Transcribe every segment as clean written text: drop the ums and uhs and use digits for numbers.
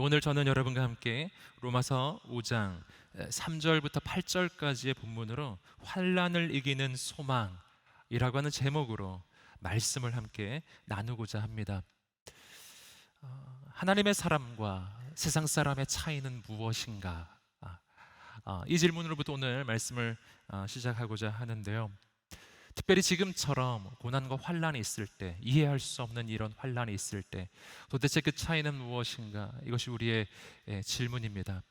오늘 저는 여러분과 함께 로마서 5장 3절부터 8절까지의 본문으로 환난을 이기는 소망이라고 하는 제목으로 말씀을 함께 나누고자 합니다. 하나님의 사람과 세상 사람의 차이는 무엇인가? 이 질문으로부터 오늘 말씀을 시작하고자 하는데요. 특별히 지금처럼 고난과 환난이 있을 때, 이해할 수 없는 이런 환난이 있을 때 도대체 그 차이는 무엇인가? 이것이 우리의 질문입니다.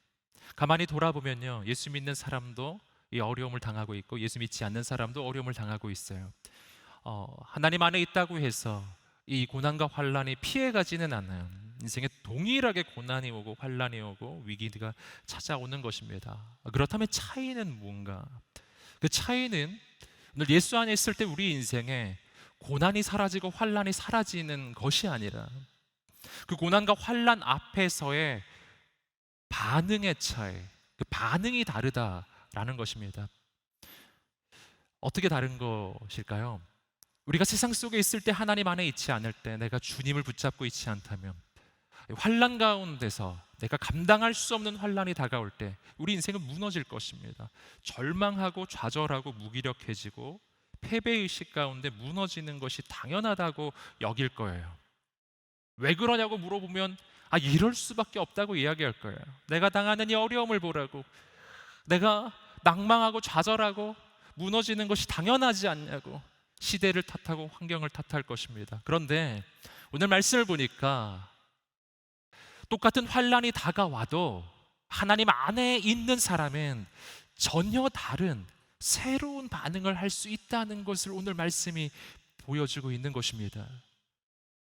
가만히 돌아보면요, 예수 믿는 사람도 이 어려움을 당하고 있고 예수 믿지 않는 사람도 어려움을 당하고 있어요. 하나님 안에 있다고 해서 이 고난과 환난이 피해가지는 않아요. 인생에 동일하게 고난이 오고 환난이 오고 위기가 찾아오는 것입니다. 그렇다면 차이는 뭔가? 그 차이는 오늘 예수 안에 있을 때 우리 인생에 고난이 사라지고 환난이 사라지는 것이 아니라 그 고난과 환난 앞에서의 반응의 차이, 그 반응이 다르다라는 것입니다. 어떻게 다른 것일까요? 우리가 세상 속에 있을 때, 하나님 안에 있지 않을 때, 내가 주님을 붙잡고 있지 않다면, 환난 가운데서 내가 감당할 수 없는 환난이 다가올 때 우리 인생은 무너질 것입니다. 절망하고 좌절하고 무기력해지고 패배의식 가운데 무너지는 것이 당연하다고 여길 거예요. 왜 그러냐고 물어보면 이럴 수밖에 없다고 이야기할 거예요. 내가 당하는 이 어려움을 보라고, 내가 낭망하고 좌절하고 무너지는 것이 당연하지 않냐고 시대를 탓하고 환경을 탓할 것입니다. 그런데 오늘 말씀을 보니까 똑같은 환난이 다가와도 하나님 안에 있는 사람은 전혀 다른 새로운 반응을 할 수 있다는 것을 오늘 말씀이 보여주고 있는 것입니다.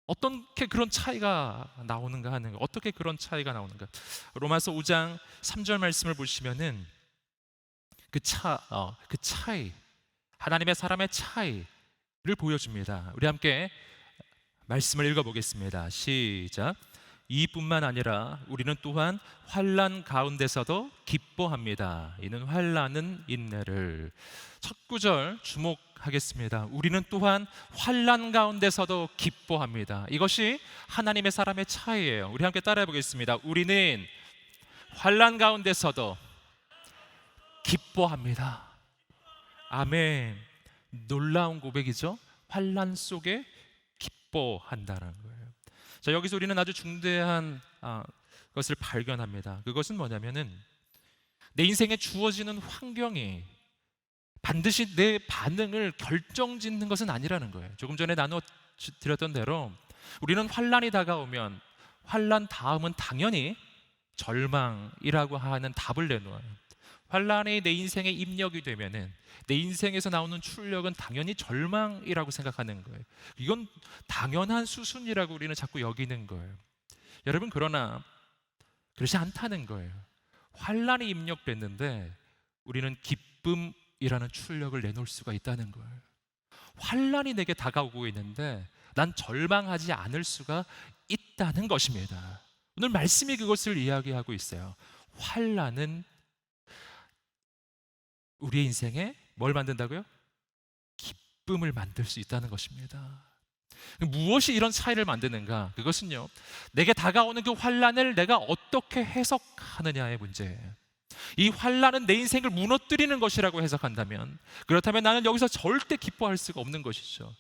어떻게 그런 차이가 나오는가 하는 거, 어떻게 그런 차이가 나오는가? 로마서 5장 3절 말씀을 보시면은 그 차이, 하나님의 사람의 차이를 보여줍니다. 우리 함께 말씀을 읽어보겠습니다. 시작. 이뿐만 아니라 우리는 또한 환난 가운데서도 기뻐합니다. 이는 환난은 인내를. 첫 구절 주목하겠습니다. 우리는 또한 환난 가운데서도 기뻐합니다. 이것이 하나님의 사람의 차이예요. 우리 함께 따라해 보겠습니다. 우리는 환난 가운데서도 기뻐합니다. 아멘. 놀라운 고백이죠. 환난 속에 기뻐한다는 거예요. 자, 여기서 우리는 아주 중대한 것을 발견합니다. 그것은 뭐냐면은 내 인생에 주어지는 환경이 반드시 내 반응을 결정짓는 것은 아니라는 거예요. 조금 전에 나눠 드렸던 대로 우리는 환난이 다가오면 환난 다음은 당연히 절망이라고 하는 답을 내놓아요. 환난이 내 인생에 입력이 되면은 내 인생에서 나오는 출력은 당연히 절망이라고 생각하는 거예요. 이건 당연한 수순이라고 우리는 자꾸 여기는 거예요. 여러분, 그러나 그렇지 않다는 거예요. 환난이 입력됐는데 우리는 기쁨이라는 출력을 내놓을 수가 있다는 거예요. 환난이 내게 다가오고 있는데 난 절망하지 않을 수가 있다는 것입니다. 오늘 말씀이 그것을 이야기하고 있어요. 환난은 우리의 인생에 뭘 만든다고요? 기쁨을 만들 수 있다는 것입니다. 무엇이 이런 차이를 만드는가? 그것은요, 내게 다가오는 그 환난을 내가 어떻게 해석하느냐의 문제예요. 이 환난은 내 인생을 무너뜨리는 것이라고 해석한다면, 그렇다면 나는 여기서 절대 기뻐할 수가 없는 것이죠.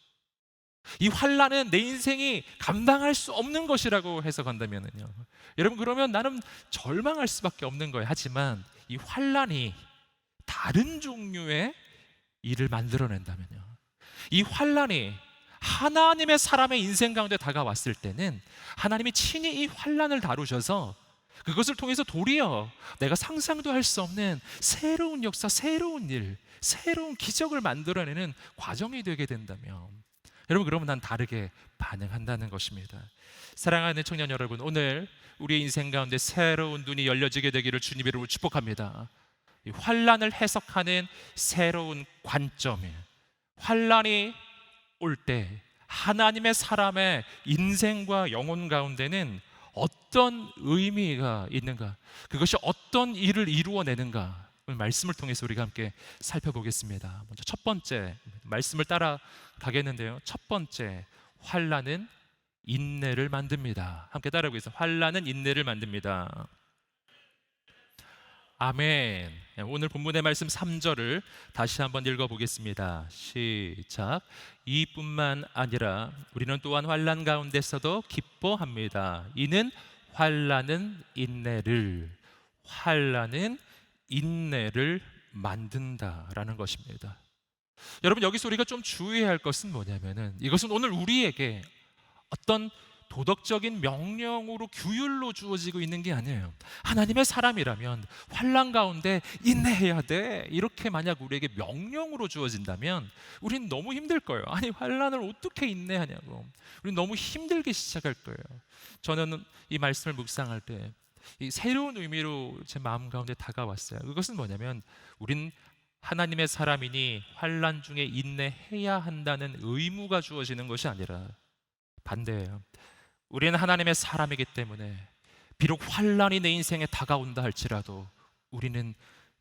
이 환난은 내 인생이 감당할 수 없는 것이라고 해석한다면요, 여러분, 그러면 나는 절망할 수밖에 없는 거예요. 하지만 이 환난이 다른 종류의 일을 만들어낸다면요, 이 환난이 하나님의 사람의 인생 가운데 다가왔을 때는 하나님이 친히 이 환난을 다루셔서 그것을 통해서 도리어 내가 상상도 할 수 없는 새로운 역사, 새로운 일, 새로운 기적을 만들어내는 과정이 되게 된다면, 여러분, 그러면 난 다르게 반응한다는 것입니다. 사랑하는 청년 여러분, 오늘 우리의 인생 가운데 새로운 눈이 열려지게 되기를 주님의 이름으로 축복합니다. 이 환난을 해석하는 새로운 관점이에요. 환난이 올 때 하나님의 사람의 인생과 영혼 가운데는 어떤 의미가 있는가, 그것이 어떤 일을 이루어내는가, 말씀을 통해서 우리가 함께 살펴보겠습니다. 먼저 첫 번째 말씀을 따라가겠는데요, 첫 번째, 환난은 인내를 만듭니다. 함께 따라하겠습니다. 환난은 인내를 만듭니다. 아멘. 오늘 본문의 말씀 3절을 다시 한번 읽어보겠습니다. 시작. 이뿐만 아니라 우리는 또한 환난 가운데서도 기뻐합니다. 이는 환난은 인내를 만든다라는 것입니다. 여러분, 여기서 우리가 좀 주의해야 할 것은 뭐냐면은, 이것은 오늘 우리에게 어떤 도덕적인 명령으로 규율로 주어지고 있는 게 아니에요. 하나님의 사람이라면 환난 가운데 인내해야 돼, 이렇게 만약 우리에게 명령으로 주어진다면 우리는 너무 힘들 거예요. 아니, 환난을 어떻게 인내하냐고. 우리는 너무 힘들게 시작할 거예요. 저는 이 말씀을 묵상할 때 이 새로운 의미로 제 마음 가운데 다가왔어요. 그것은 뭐냐면, 우린 하나님의 사람이니 환난 중에 인내해야 한다는 의무가 주어지는 것이 아니라 반대예요. 우리는 하나님의 사람이기 때문에 비록 환난이 내 인생에 다가온다 할지라도 우리는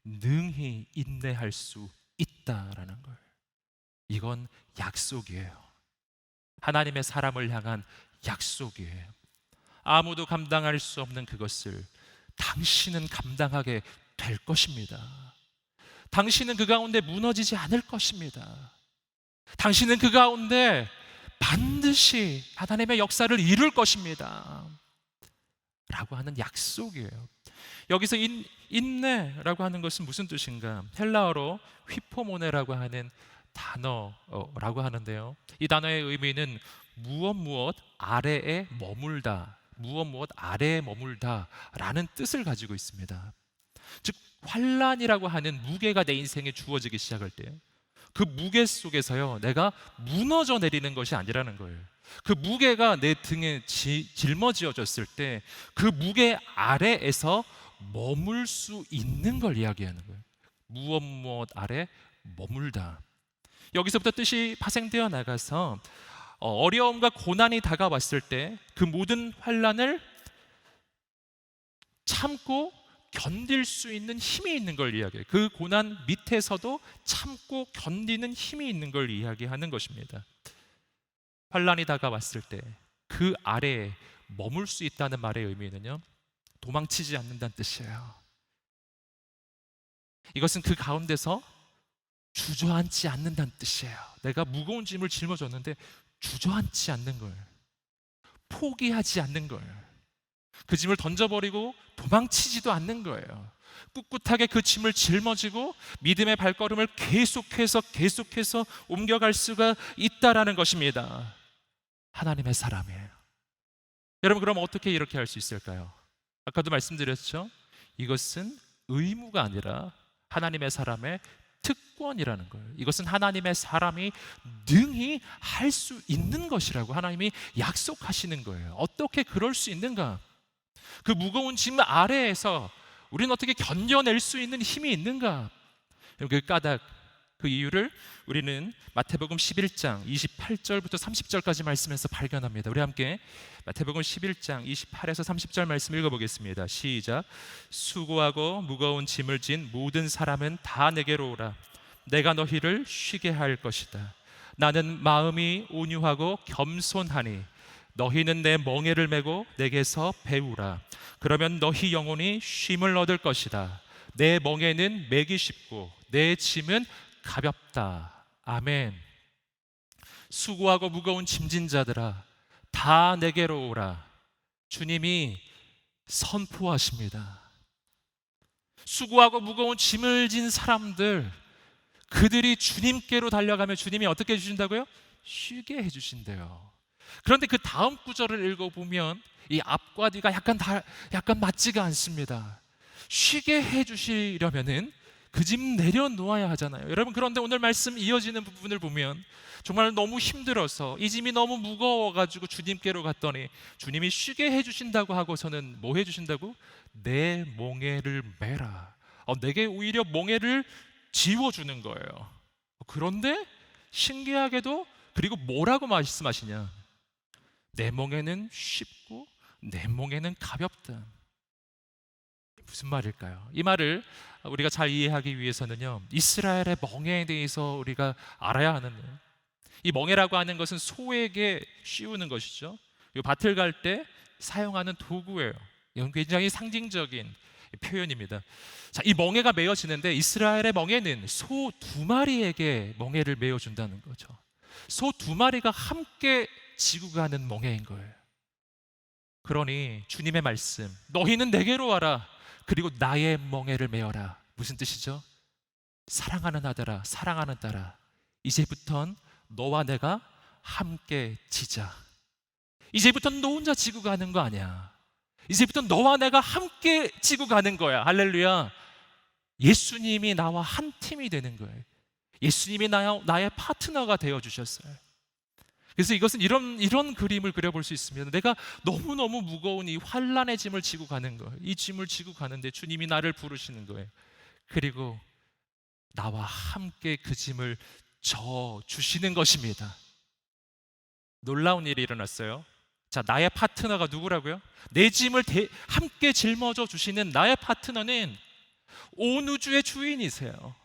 능히 인내할 수 있다라는 걸. 이건 약속이에요. 하나님의 사람을 향한 약속이에요. 아무도 감당할 수 없는 그것을 당신은 감당하게 될 것입니다. 당신은 그 가운데 무너지지 않을 것입니다. 당신은 그 가운데 반드시 하나님의 역사를 이룰 것입니다 라고 하는 약속이에요. 여기서 인내라고 하는 것은 무슨 뜻인가? 헬라어로 휘포모네라고 하는 단어라고 하는데요, 이 단어의 의미는 무엇 아래에 머물다, 무엇 아래에 머물다 라는 뜻을 가지고 있습니다. 즉, 환난이라고 하는 무게가 내 인생에 주어지기 시작할 때 그 무게 속에서요, 내가 무너져 내리는 것이 아니라는 거예요. 그 무게가 내 등에 짊어지어졌을 때 그 무게 아래에서 머물 수 있는 걸 이야기하는 거예요. 무엇 아래 머물다. 여기서부터 뜻이 파생되어 나가서 어려움과 고난이 다가왔을 때 그 모든 환난을 참고 견딜 수 있는 힘이 있는 걸 이야기해요. 그 고난 밑에서도 참고 견디는 힘이 있는 걸 이야기하는 것입니다. 환난이 다가왔을 때 그 아래에 머물 수 있다는 말의 의미는요, 도망치지 않는다는 뜻이에요. 이것은 그 가운데서 주저앉지 않는다는 뜻이에요. 내가 무거운 짐을 짊어졌는데 주저앉지 않는 걸, 포기하지 않는 걸, 그 짐을 던져버리고 도망치지도 않는 거예요. 꿋꿋하게 그 짐을 짊어지고 믿음의 발걸음을 계속해서 옮겨갈 수가 있다라는 것입니다. 하나님의 사람이에요. 여러분, 그럼 어떻게 이렇게 할 수 있을까요? 아까도 말씀드렸죠. 이것은 의무가 아니라 하나님의 사람의 특권이라는 거예요. 이것은 하나님의 사람이 능히 할 수 있는 것이라고 하나님이 약속하시는 거예요. 어떻게 그럴 수 있는가? 그 무거운 짐 아래에서 우리는 어떻게 견뎌낼 수 있는 힘이 있는가? 그 까닭, 그 이유를 우리는 마태복음 11장 28절부터 30절까지 말씀에서 발견합니다. 우리 함께 마태복음 11장 28에서 30절 말씀 읽어보겠습니다. 시작. 수고하고 무거운 짐을 진 모든 사람은 다 내게로 오라. 내가 너희를 쉬게 할 것이다. 나는 마음이 온유하고 겸손하니 너희는 내 멍에를 메고 내게서 배우라. 그러면 너희 영혼이 쉼을 얻을 것이다. 내 멍에는 매기 쉽고 내 짐은 가볍다. 아멘. 수고하고 무거운 짐진 자들아, 다 내게로 오라. 주님이 선포하십니다. 수고하고 무거운 짐을 진 사람들, 그들이 주님께로 달려가면 주님이 어떻게 해주신다고요? 쉬게 해주신대요. 그런데 그 다음 구절을 읽어보면 이 앞과 뒤가 약간 맞지가 않습니다. 쉬게 해주시려면은 그 짐 내려놓아야 하잖아요. 여러분, 그런데 오늘 말씀 이어지는 부분을 보면 정말 너무 힘들어서 이 짐이 너무 무거워가지고 주님께로 갔더니 주님이 쉬게 해주신다고 하고서는 뭐 해주신다고? 내 멍에를 메라. 내게 오히려 멍에를 지워주는 거예요. 그런데 신기하게도 그리고 뭐라고 말씀하시냐? 내 멍에는 쉽고 내 멍에는 가볍다. 무슨 말일까요? 이 말을 우리가 잘 이해하기 위해서는요, 이스라엘의 멍에에 대해서 우리가 알아야 하는데, 이 멍에라고 하는 것은 소에게 씌우는 것이죠. 이 밭을 갈 때 사용하는 도구예요. 이건 굉장히 상징적인 표현입니다. 자, 이 멍에가 메어지는데 이스라엘의 멍에는 소 두 마리에게 멍에를 메어준다는 거죠. 소 두 마리가 함께 지고 가는 멍에인 거예요. 그러니 주님의 말씀, 너희는 내게로 와라. 그리고 나의 멍에를 메어라. 무슨 뜻이죠? 사랑하는 아들아, 사랑하는 딸아, 이제부턴 너와 내가 함께 지자. 이제부턴 너 혼자 지고 가는 거 아니야. 이제부터 너와 내가 함께 지고 가는 거야. 할렐루야. 예수님이 나와 한 팀이 되는 거예요. 예수님이 나의 파트너가 되어 주셨어요. 그래서 이것은 이런 그림을 그려볼 수 있습니다. 내가 너무너무 무거운 이 환난의 짐을 지고 가는 거예요. 이 짐을 지고 가는데 주님이 나를 부르시는 거예요. 그리고 나와 함께 그 짐을 져 주시는 것입니다. 놀라운 일이 일어났어요. 자, 나의 파트너가 누구라고요? 내 짐을 함께 짊어져 주시는 나의 파트너는 온 우주의 주인이세요.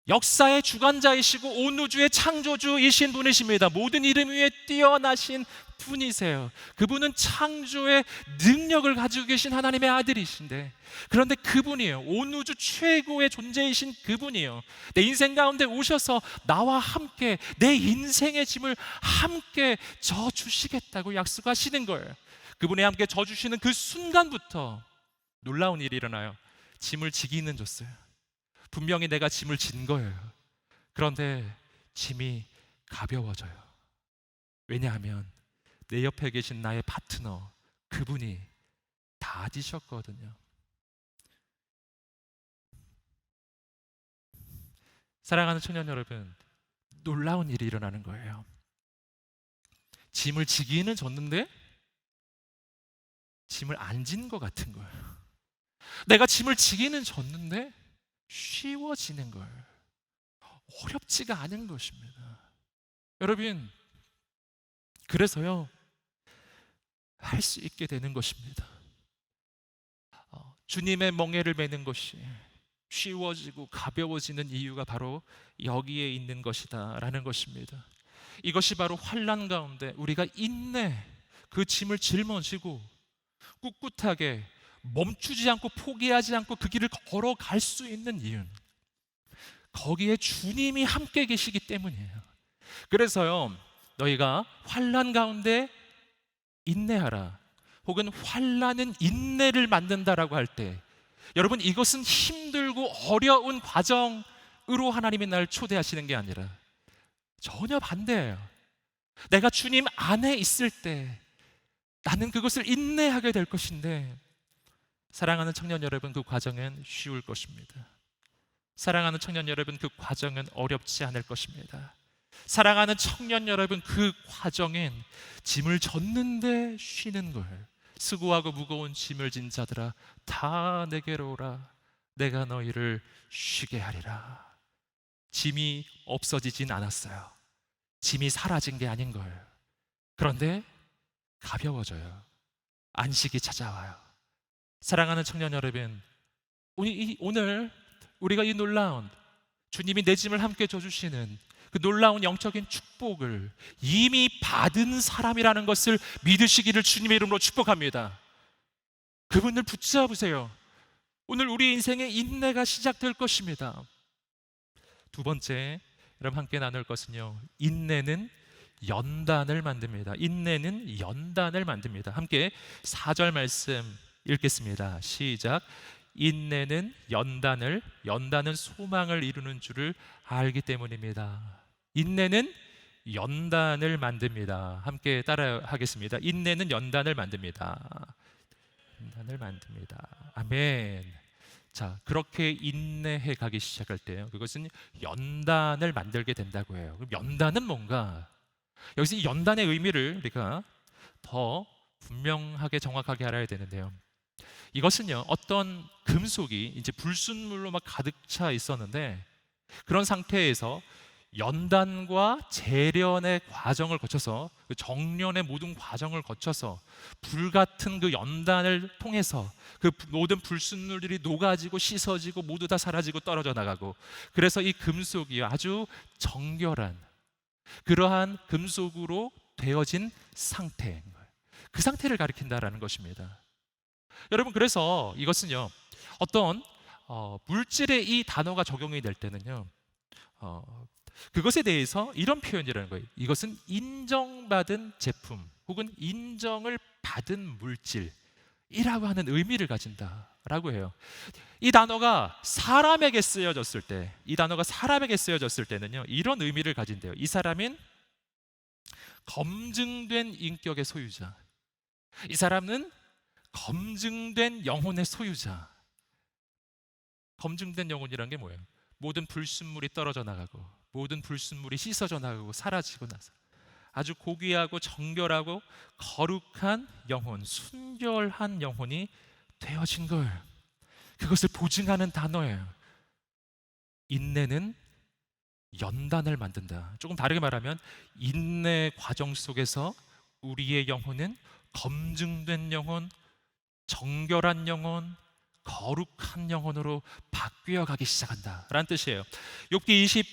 역사의 주관자이시고 온 우주의 창조주이신 분이십니다. 모든 이름 위에 뛰어나신 분이세요. 그분은 창조의 능력을 가지고 계신 하나님의 아들이신데, 그런데 그분이에요. 온 우주 최고의 존재이신 그분이에요. 내 인생 가운데 오셔서 나와 함께 내 인생의 짐을 함께 져주시겠다고 약속하시는 거예요. 그분이 함께 져주시는 그 순간부터 놀라운 일이 일어나요. 짐을 지기는 줬어요. 분명히 내가 짐을 진 거예요. 그런데 짐이 가벼워져요. 왜냐하면 내 옆에 계신 나의 파트너, 그분이 다 지셨거든요. 사랑하는 청년 여러분, 놀라운 일이 일어나는 거예요. 짐을 지기는 졌는데 짐을 안 진 것 같은 거예요. 내가 짐을 지기는 졌는데 쉬워지는 거예요. 어렵지가 않은 것입니다. 여러분, 그래서요, 할 수 있게 되는 것입니다. 주님의 멍에를 매는 것이 쉬워지고 가벼워지는 이유가 바로 여기에 있는 것이다 라는 것입니다. 이것이 바로 환난 가운데 우리가 인내, 그 짐을 짊어지고 꿋꿋하게 멈추지 않고 포기하지 않고 그 길을 걸어갈 수 있는 이유는 거기에 주님이 함께 계시기 때문이에요. 그래서요, 너희가 환난 가운데 인내하라, 혹은 환난은 인내를 만든다라고 할 때, 여러분, 이것은 힘들고 어려운 과정으로 하나님이 나를 초대하시는 게 아니라 전혀 반대예요. 내가 주님 안에 있을 때 나는 그것을 인내하게 될 것인데, 사랑하는 청년 여러분, 그 과정은 쉬울 것입니다. 사랑하는 청년 여러분, 그 과정은 어렵지 않을 것입니다. 사랑하는 청년 여러분, 그 과정은 짐을 졌는데 쉬는 거예요. 수고하고 무거운 짐을 진 자들아, 다 내게로 오라. 내가 너희를 쉬게 하리라. 짐이 없어지진 않았어요. 짐이 사라진 게 아닌 거예요. 그런데 가벼워져요. 안식이 찾아와요. 사랑하는 청년 여러분, 오늘 우리가 이 놀라운 주님이 내 짐을 함께 져주시는 그 놀라운 영적인 축복을 이미 받은 사람이라는 것을 믿으시기를 주님의 이름으로 축복합니다. 그분을 붙잡으세요. 오늘 우리 인생의 인내가 시작될 것입니다. 두 번째, 여러분 함께 나눌 것은요, 인내는 연단을 만듭니다. 인내는 연단을 만듭니다. 함께 4절 말씀 읽겠습니다. 시작. 인내는 연단은 소망을 이루는 줄을 알기 때문입니다. 인내는 연단을 만듭니다. 함께 따라 하겠습니다. 인내는 연단을 만듭니다. 연단을 만듭니다. 아멘. 자, 그렇게 인내해 가기 시작할 때요, 그것은 연단을 만들게 된다고 해요. 그럼 연단은 뭔가? 여기서 이 연단의 의미를 우리가 더 분명하게 정확하게 알아야 되는데요, 이것은요, 어떤 금속이 이제 불순물로 막 가득 차 있었는데, 그런 상태에서 연단과 재련의 과정을 거쳐서, 그 정련의 모든 과정을 거쳐서 불같은 그 연단을 통해서 그 모든 불순물들이 녹아지고 씻어지고 모두 다 사라지고 떨어져 나가고, 그래서 이 금속이 아주 정결한 그러한 금속으로 되어진 상태인 거예요. 그 상태를 가리킨다라는 것입니다. 여러분, 그래서 이것은요, 어떤 물질의 이 단어가 적용이 될 때는요, 그것에 대해서 이런 표현이라는 거예요. 이것은 인정받은 제품 혹은 인정을 받은 물질이라고 하는 의미를 가진다라고 해요. 이 단어가 사람에게 쓰여졌을 때, 이 단어가 사람에게 쓰여졌을 때는요, 이런 의미를 가진대요. 이 사람은 검증된 인격의 소유자, 이 사람은 검증된 영혼의 소유자. 검증된 영혼이란 게 뭐예요? 모든 불순물이 떨어져 나가고 모든 불순물이 씻어져 나가고 사라지고 나서 아주 고귀하고 정결하고 거룩한 영혼, 순결한 영혼이 되어진 걸, 그것을 보증하는 단어예요. 인내는 연단을 만든다. 조금 다르게 말하면 인내 과정 속에서 우리의 영혼은 검증된 영혼, 정결한 영혼, 거룩한 영혼으로 바뀌어 가기 시작한다 라는 뜻이에요. 욥기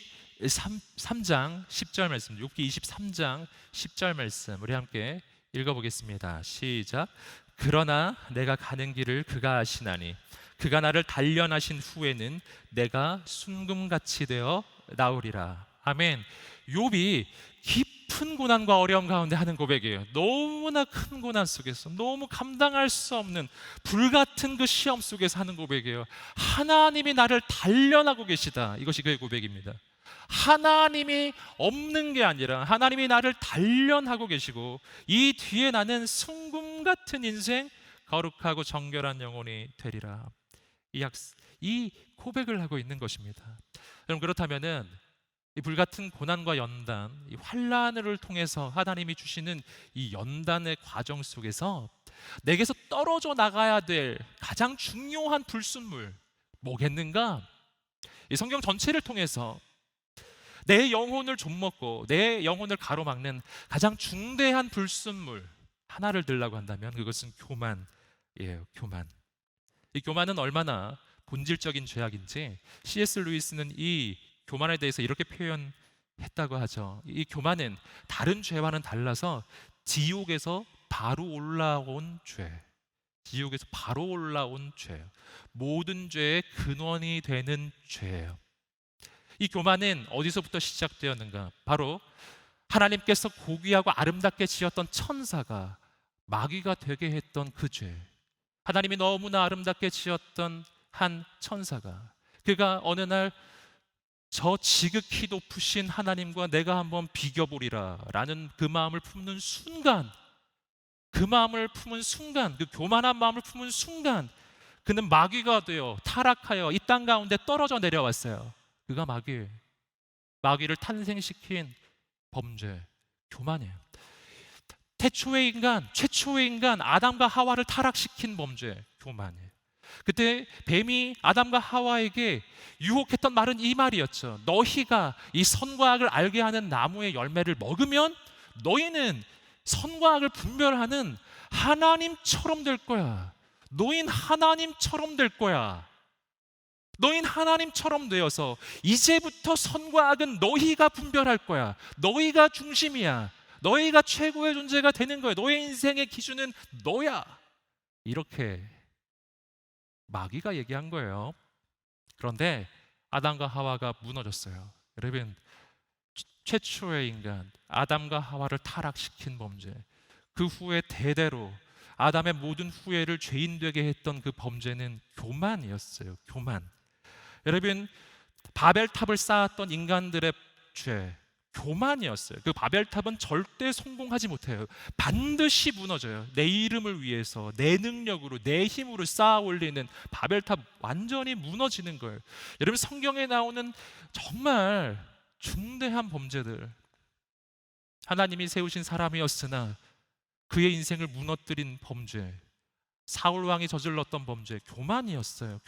23장 10절 말씀, 욥기 23장 10절 말씀 우리 함께 읽어보겠습니다. 시작. 그러나 내가 가는 길을 그가 아시나니 그가 나를 단련하신 후에는 내가 순금같이 되어 나오리라. 아멘. 욥이 깊은 고난과 어려움 가운데 하는 고백이에요. 너무나 큰 고난 속에서, 너무 감당할 수 없는 불같은 그 시험 속에서 하는 고백이에요. 하나님이 나를 단련하고 계시다. 이것이 그의 고백입니다. 하나님이 없는 게 아니라 하나님이 나를 단련하고 계시고, 이 뒤에 나는 순금 같은 인생, 거룩하고 정결한 영혼이 되리라. 이 고백을 하고 있는 것입니다. 여러분, 그렇다면은 이 불같은 고난과 연단, 이 환난을 통해서 하나님이 주시는 이 연단의 과정 속에서 내게서 떨어져 나가야 될 가장 중요한 불순물 뭐겠는가? 이 성경 전체를 통해서 내 영혼을 좀먹고 내 영혼을 가로막는 가장 중대한 불순물 하나를 들라고 한다면 그것은 교만이에요. 교만. 이 교만은 얼마나 본질적인 죄악인지 C.S. 루이스는 이 교만에 대해서 이렇게 표현했다고 하죠. 이 교만은 다른 죄와는 달라서 지옥에서 바로 올라온 죄, 지옥에서 바로 올라온 죄, 모든 죄의 근원이 되는 죄예요. 이 교만은 어디서부터 시작되었는가? 바로 하나님께서 고귀하고 아름답게 지었던 천사가 마귀가 되게 했던 그 죄. 하나님이 너무나 아름답게 지었던 한 천사가, 그가 어느 날 저 지극히 높으신 하나님과 내가 한번 비교보리라 라는 그 마음을 품는 순간, 그 마음을 품은 순간, 그 교만한 마음을 품은 순간 그는 마귀가 되어 타락하여 이 땅 가운데 떨어져 내려왔어요. 그가 마귀예요. 마귀를 탄생시킨 범죄, 교만이에요. 최초의 인간 아담과 하와를 타락시킨 범죄, 교만이에요. 그때 뱀이 아담과 하와에게 유혹했던 말은 이 말이었죠. 너희가 이 선과 악을 알게 하는 나무의 열매를 먹으면 너희는 선과 악을 분별하는 하나님처럼 될 거야. 너희는 하나님처럼 될 거야. 너희는 하나님처럼 되어서 이제부터 선과 악은 너희가 분별할 거야. 너희가 중심이야. 너희가 최고의 존재가 되는 거야. 너의 인생의 기준은 너야. 이렇게 마귀가 얘기한 거예요. 그런데 아담과 하와가 무너졌어요. 여러분, 최초의 인간 아담과 하와를 타락시킨 범죄, 그 후에 대대로 아담의 모든 후예를 죄인 되게 했던 그 범죄는 교만이었어요. 교만. 여러분, 바벨탑을 쌓았던 인간들의 죄, 교만이었어요. 그 바벨탑은 절대 성공하지 못해요. 반드시 무너져요. 내 이름을 위해서 내 능력으로 내 힘으로 쌓아 올리는 바벨탑 완전히 무너지는 거예요. 여러분, 성경에 나오는 정말 중대한 범죄들, 하나님이 세우신 사람이었으나 그의 인생을 무너뜨린 범죄, 사울 왕이 저질렀던 범죄, 교만이었어요.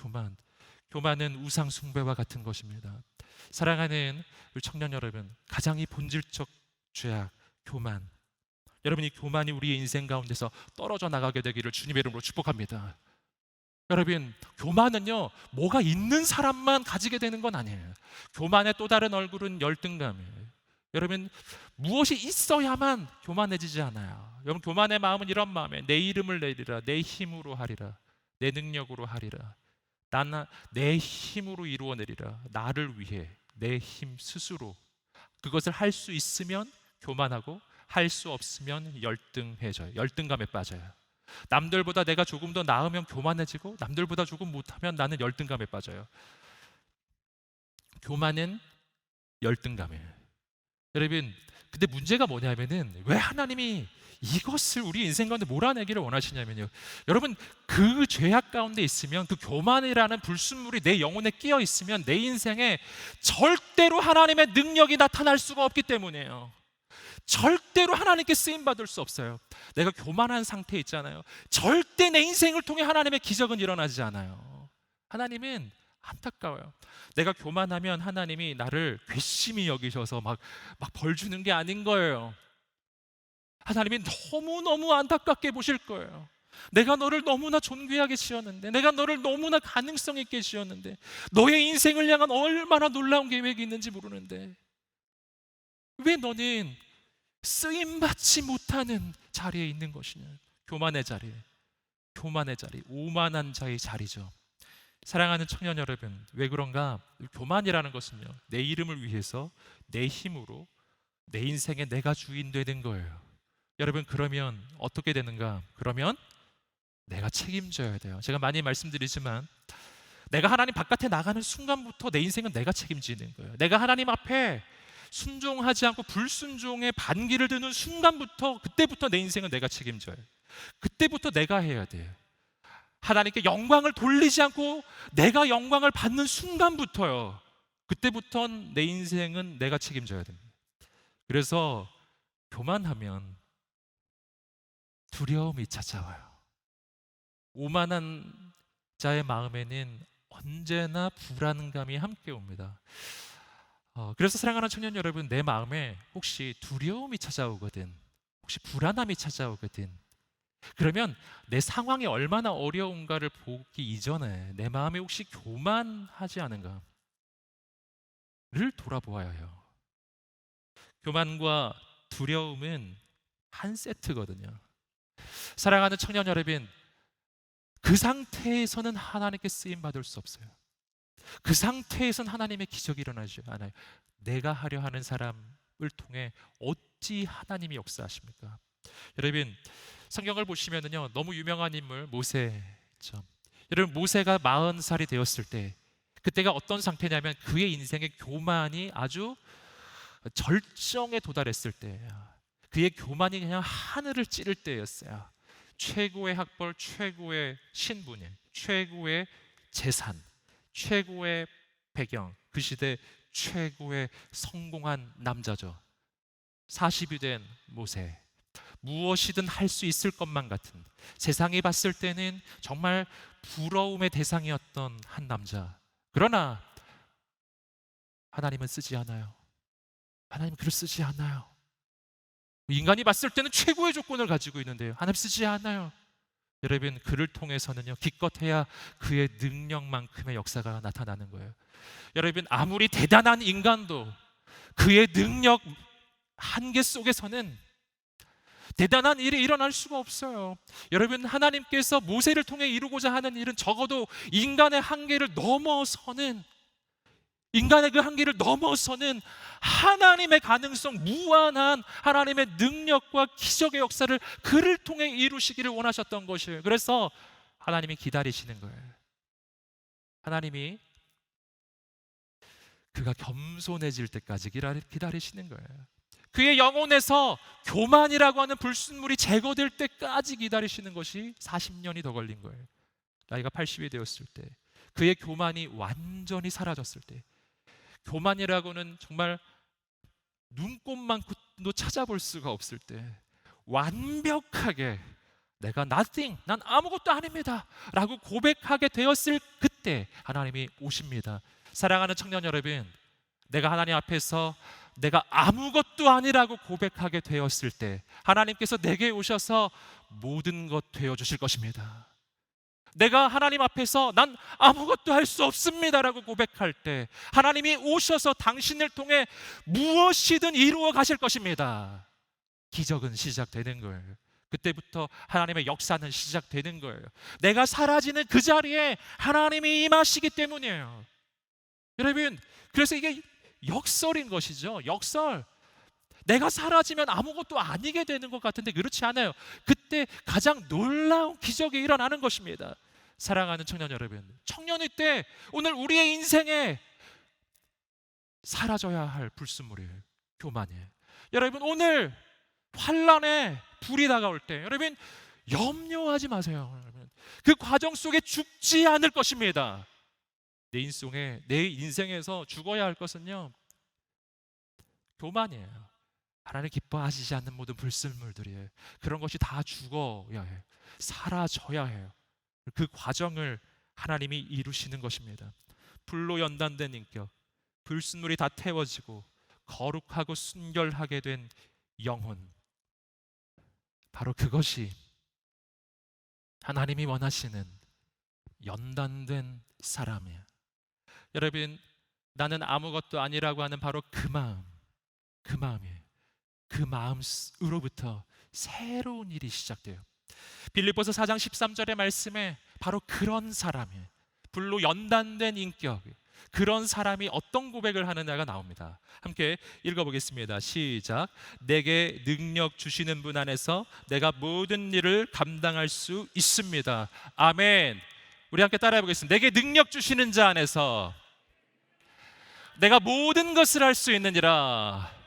교만은 우상 숭배와 같은 것입니다. 사랑하는 우리 청년 여러분, 가장 이 본질적 죄악, 교만. 여러분, 이 교만이 우리의 인생 가운데서 떨어져 나가게 되기를 주님의 이름으로 축복합니다. 여러분, 교만은요, 뭐가 있는 사람만 가지게 되는 건 아니에요. 교만의 또 다른 얼굴은 열등감이에요. 여러분, 무엇이 있어야만 교만해지지 않아요. 여러분, 교만의 마음은 이런 마음이에요. 내 이름을 내리라, 내 힘으로 하리라, 내 능력으로 하리라. 나는 내 힘으로 이루어내리라. 나를 위해 내 힘 스스로. 그것을 할 수 있으면 교만하고, 할 수 없으면 열등해져요. 열등감에 빠져요. 남들보다 내가 조금 더 나으면 교만해지고, 남들보다 조금 못하면 나는 열등감에 빠져요. 교만은 열등감이에요. 여러분, 근데 문제가 뭐냐면은 왜 하나님이 이것을 우리 인생 가운데 몰아내기를 원하시냐면요, 여러분, 그 죄악 가운데 있으면, 그 교만이라는 불순물이 내 영혼에 끼어 있으면 내 인생에 절대로 하나님의 능력이 나타날 수가 없기 때문이에요. 절대로 하나님께 쓰임 받을 수 없어요. 내가 교만한 상태에 있잖아요, 절대 내 인생을 통해 하나님의 기적은 일어나지 않아요. 하나님은 안타까워요. 내가 교만하면 하나님이 나를 괘씸히 여기셔서 막 벌 주는 게 아닌 거예요. 하나님이 너무너무 안타깝게 보실 거예요. 내가 너를 너무나 존귀하게 지었는데, 내가 너를 너무나 가능성 있게 지었는데, 너의 인생을 향한 얼마나 놀라운 계획이 있는지 모르는데 왜 너는 쓰임받지 못하는 자리에 있는 것이냐. 교만의 자리, 교만의 자리, 오만한 자의 자리죠. 사랑하는 청년 여러분, 왜 그런가? 교만이라는 것은요, 내 이름을 위해서 내 힘으로 내 인생에 내가 주인 되는 거예요. 여러분, 그러면 어떻게 되는가? 그러면 내가 책임져야 돼요. 제가 많이 말씀드리지만, 내가 하나님 바깥에 나가는 순간부터 내 인생은 내가 책임지는 거예요. 내가 하나님 앞에 순종하지 않고 불순종의 반기를 드는 순간부터, 그때부터 내 인생은 내가 책임져요. 그때부터 내가 해야 돼요. 하나님께 영광을 돌리지 않고 내가 영광을 받는 순간부터요, 그때부터 내 인생은 내가 책임져야 됩니다. 그래서 교만하면 두려움이 찾아와요. 오만한 자의 마음에는 언제나 불안감이 함께 옵니다. 그래서 사랑하는 청년 여러분, 내 마음에 혹시 두려움이 찾아오거든, 혹시 불안함이 찾아오거든, 그러면 내 상황이 얼마나 어려운가를 보기 이전에 내 마음에 혹시 교만하지 않은가를 돌아보아야 해요. 교만과 두려움은 한 세트거든요. 사랑하는 청년 여러분, 그 상태에서는 하나님께 쓰임 받을 수 없어요. 그 상태에서는 하나님의 기적이 일어나지 않아요. 내가 하려 하는 사람을 통해 어찌 하나님이 역사하십니까? 여러분, 성경을 보시면은요, 너무 유명한 인물 모세죠. 여러분, 모세가 40살이 되었을 때, 그때가 어떤 상태냐면 그의 인생의 교만이 아주 절정에 도달했을 때예요. 그의 교만이 그냥 하늘을 찌를 때였어요. 최고의 학벌, 최고의 신분이, 최고의 재산, 최고의 배경, 그 시대 최고의 성공한 남자죠. 40이 된 모세, 무엇이든 할 수 있을 것만 같은, 세상이 봤을 때는 정말 부러움의 대상이었던 한 남자. 그러나 하나님은 쓰지 않아요. 하나님 그를 쓰지 않아요. 인간이 봤을 때는 최고의 조건을 가지고 있는데요, 하나님 쓰지 않아요. 여러분, 그를 통해서는요, 기껏해야 그의 능력만큼의 역사가 나타나는 거예요. 여러분, 아무리 대단한 인간도 그의 능력 한계 속에서는 대단한 일이 일어날 수가 없어요. 여러분, 하나님께서 모세를 통해 이루고자 하는 일은 적어도 인간의 한계를 넘어서는, 인간의 그 한계를 넘어서는 하나님의 가능성, 무한한 하나님의 능력과 기적의 역사를 그를 통해 이루시기를 원하셨던 것이에요. 그래서 하나님이 기다리시는 거예요. 하나님이 그가 겸손해질 때까지 기다리시는 거예요. 그의 영혼에서 교만이라고 하는 불순물이 제거될 때까지 기다리시는 것이 40년이 더 걸린 거예요. 나이가 80이 되었을 때, 그의 교만이 완전히 사라졌을 때, 교만이라고는 정말 눈꼽만도 찾아볼 수가 없을 때, 완벽하게 내가 nothing, 난 아무것도 아닙니다 라고 고백하게 되었을 그때 하나님이 오십니다. 사랑하는 청년 여러분, 내가 하나님 앞에서 내가 아무것도 아니라고 고백하게 되었을 때 하나님께서 내게 오셔서 모든 것 되어주실 것입니다. 내가 하나님 앞에서 난 아무것도 할 수 없습니다라고 고백할 때 하나님이 오셔서 당신을 통해 무엇이든 이루어 가실 것입니다. 기적은 시작되는 거예요. 그때부터 하나님의 역사는 시작되는 거예요. 내가 사라지는 그 자리에 하나님이 임하시기 때문이에요. 여러분, 그래서 이게 역설인 것이죠. 역설. 내가 사라지면 아무것도 아니게 되는 것 같은데 그렇지 않아요. 그때 가장 놀라운 기적이 일어나는 것입니다. 사랑하는 청년 여러분, 청년의 때 오늘 우리의 인생에 사라져야 할 불순물이에요. 교만이에요. 여러분, 오늘 환란에 불이 다가올 때 여러분 염려하지 마세요. 여러분, 그 과정 속에 죽지 않을 것입니다. 내 인생에서 죽어야 할 것은요, 교만이에요. 하나님 기뻐하시지 않는 모든 불순물들이에요. 그런 것이 다 죽어야 해요. 사라져야 해요. 그 과정을 하나님이 이루시는 것입니다. 불로 연단된 인격, 불순물이 다 태워지고 거룩하고 순결하게 된 영혼, 바로 그것이 하나님이 원하시는 연단된 사람이에요. 여러분, 나는 아무것도 아니라고 하는 바로 그 마음이에요. 그 마음으로부터 새로운 일이 시작돼요. 빌립보서 4장 13절의 말씀에 바로 그런 사람이에요. 불로 연단된 인격, 그런 사람이 어떤 고백을 하느냐가 나옵니다. 함께 읽어보겠습니다. 시작. 내게 능력 주시는 분 안에서 내가 모든 일을 감당할 수 있습니다. 아멘. 우리 함께 따라해 보겠습니다. 내게 능력 주시는 자 안에서 내가 모든 것을 할 수 있느니라.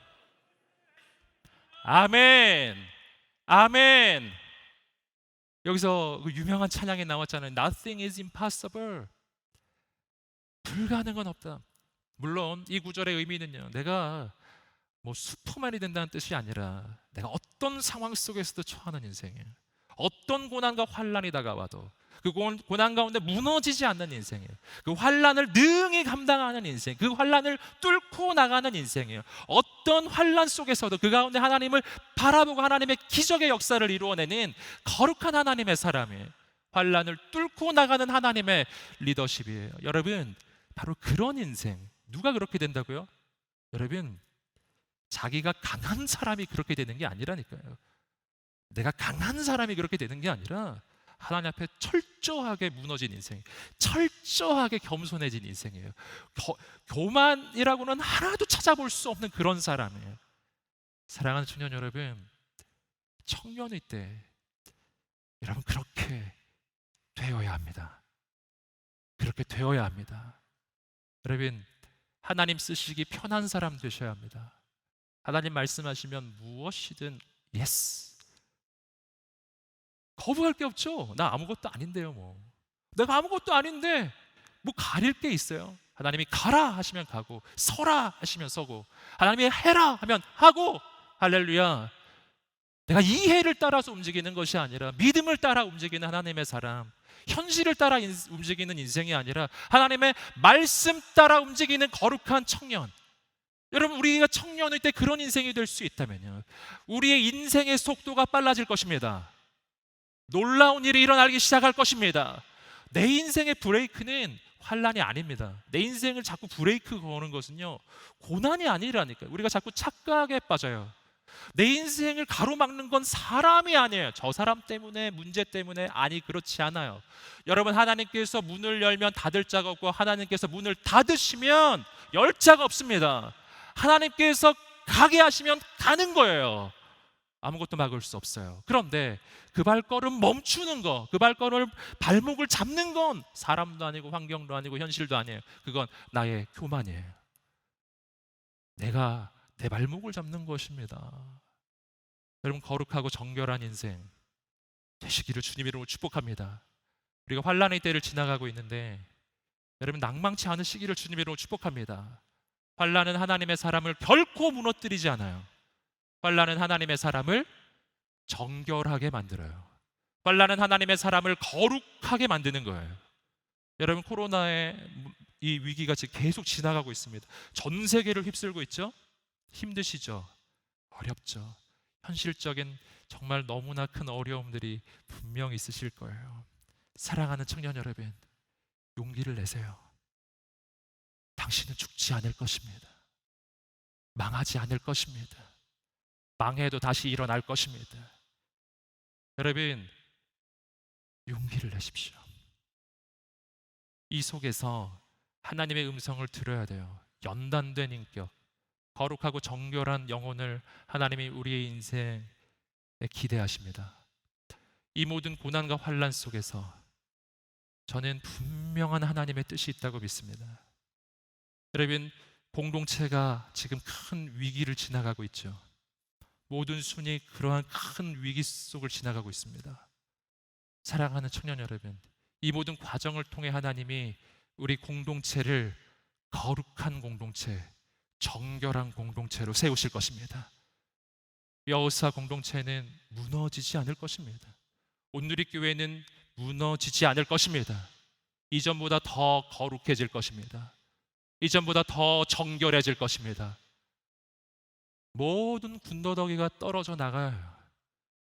아멘. 아멘. 여기서 그 유명한 찬양이 나왔잖아요. Nothing is impossible. 불가능은 없다. 물론 이 구절의 의미는요, 내가 뭐 슈퍼맨이 된다는 뜻이 아니라 내가 어떤 상황 속에서도 처하는 인생이에요. 어떤 고난과 환란이 다가와도 그 고난 가운데 무너지지 않는 인생이에요. 그 환란을 능히 감당하는 인생, 그 환란을 뚫고 나가는 인생이에요. 어떤 환란 속에서도 그 가운데 하나님을 바라보고 하나님의 기적의 역사를 이루어내는 거룩한 하나님의 사람이에요. 환란을 뚫고 나가는 하나님의 리더십이에요. 여러분, 바로 그런 인생. 누가 그렇게 된다고요? 여러분, 자기가 강한 사람이 그렇게 되는 게 아니라니까요. 내가 강한 사람이 그렇게 되는 게 아니라 하나님 앞에 철저하게 무너진 인생, 철저하게 겸손해진 인생이에요. 교만이라고는 하나도 찾아볼 수 없는 그런 사람이에요. 사랑하는 청년 여러분, 청년의 때 여러분 그렇게 되어야 합니다. 그렇게 되어야 합니다. 여러분, 하나님 쓰시기 편한 사람 되셔야 합니다. 하나님 말씀하시면 무엇이든 예스. 거부할 게 없죠. 나 아무것도 아닌데요. 뭐 내가 아무것도 아닌데 뭐 가릴 게 있어요? 하나님이 가라 하시면 가고, 서라 하시면 서고, 하나님이 해라 하면 하고. 할렐루야. 내가 이해를 따라서 움직이는 것이 아니라 믿음을 따라 움직이는 하나님의 사람, 현실을 따라 움직이는 인생이 아니라 하나님의 말씀 따라 움직이는 거룩한 청년. 여러분, 우리가 청년일 때 그런 인생이 될 수 있다면요, 우리의 인생의 속도가 빨라질 것입니다. 놀라운 일이 일어나기 시작할 것입니다. 내 인생의 브레이크는 환란이 아닙니다. 내 인생을 자꾸 브레이크 거는 것은요, 고난이 아니라니까요. 우리가 자꾸 착각에 빠져요. 내 인생을 가로막는 건 사람이 아니에요. 저 사람 때문에, 문제 때문에. 아니, 그렇지 않아요. 여러분, 하나님께서 문을 열면 닫을 자가 없고 하나님께서 문을 닫으시면 열 자가 없습니다. 하나님께서 가게 하시면 가는 거예요. 아무것도 막을 수 없어요. 그런데 그 발걸음 멈추는 거, 그 발목을 잡는 건 사람도 아니고 환경도 아니고 현실도 아니에요. 그건 나의 교만이에요. 내가 내 발목을 잡는 것입니다. 여러분, 거룩하고 정결한 인생 되시기를 주님 이름으로 축복합니다. 우리가 환란의 때를 지나가고 있는데 여러분, 낭망치 않으시기를 주님 이름으로 축복합니다. 환란은 하나님의 사람을 결코 무너뜨리지 않아요. 환란은 하나님의 사람을 정결하게 만들어요. 환란은 하나님의 사람을 거룩하게 만드는 거예요. 여러분, 코로나의 이 위기가 지금 계속 지나가고 있습니다. 전 세계를 휩쓸고 있죠? 힘드시죠? 어렵죠? 현실적인 정말 너무나 큰 어려움들이 분명 있으실 거예요. 사랑하는 청년 여러분, 용기를 내세요. 당신은 죽지 않을 것입니다. 망하지 않을 것입니다. 망해도 다시 일어날 것입니다. 여러분, 용기를 내십시오. 이 속에서 하나님의 음성을 들어야 돼요. 연단된 인격, 거룩하고 정결한 영혼을 하나님이 우리의 인생에 기대하십니다. 이 모든 고난과 환난 속에서 저는 분명한 하나님의 뜻이 있다고 믿습니다. 여러분, 공동체가 지금 큰 위기를 지나가고 있죠. 모든 순이 그러한 큰 위기 속을 지나가고 있습니다. 사랑하는 청년 여러분, 이 모든 과정을 통해 하나님이 우리 공동체를 거룩한 공동체, 정결한 공동체로 세우실 것입니다. 여호사 공동체는 무너지지 않을 것입니다. 온누리 교회는 무너지지 않을 것입니다. 이전보다 더 거룩해질 것입니다. 이전보다 더 정결해질 것입니다. 모든 군더더기가 떨어져 나가요.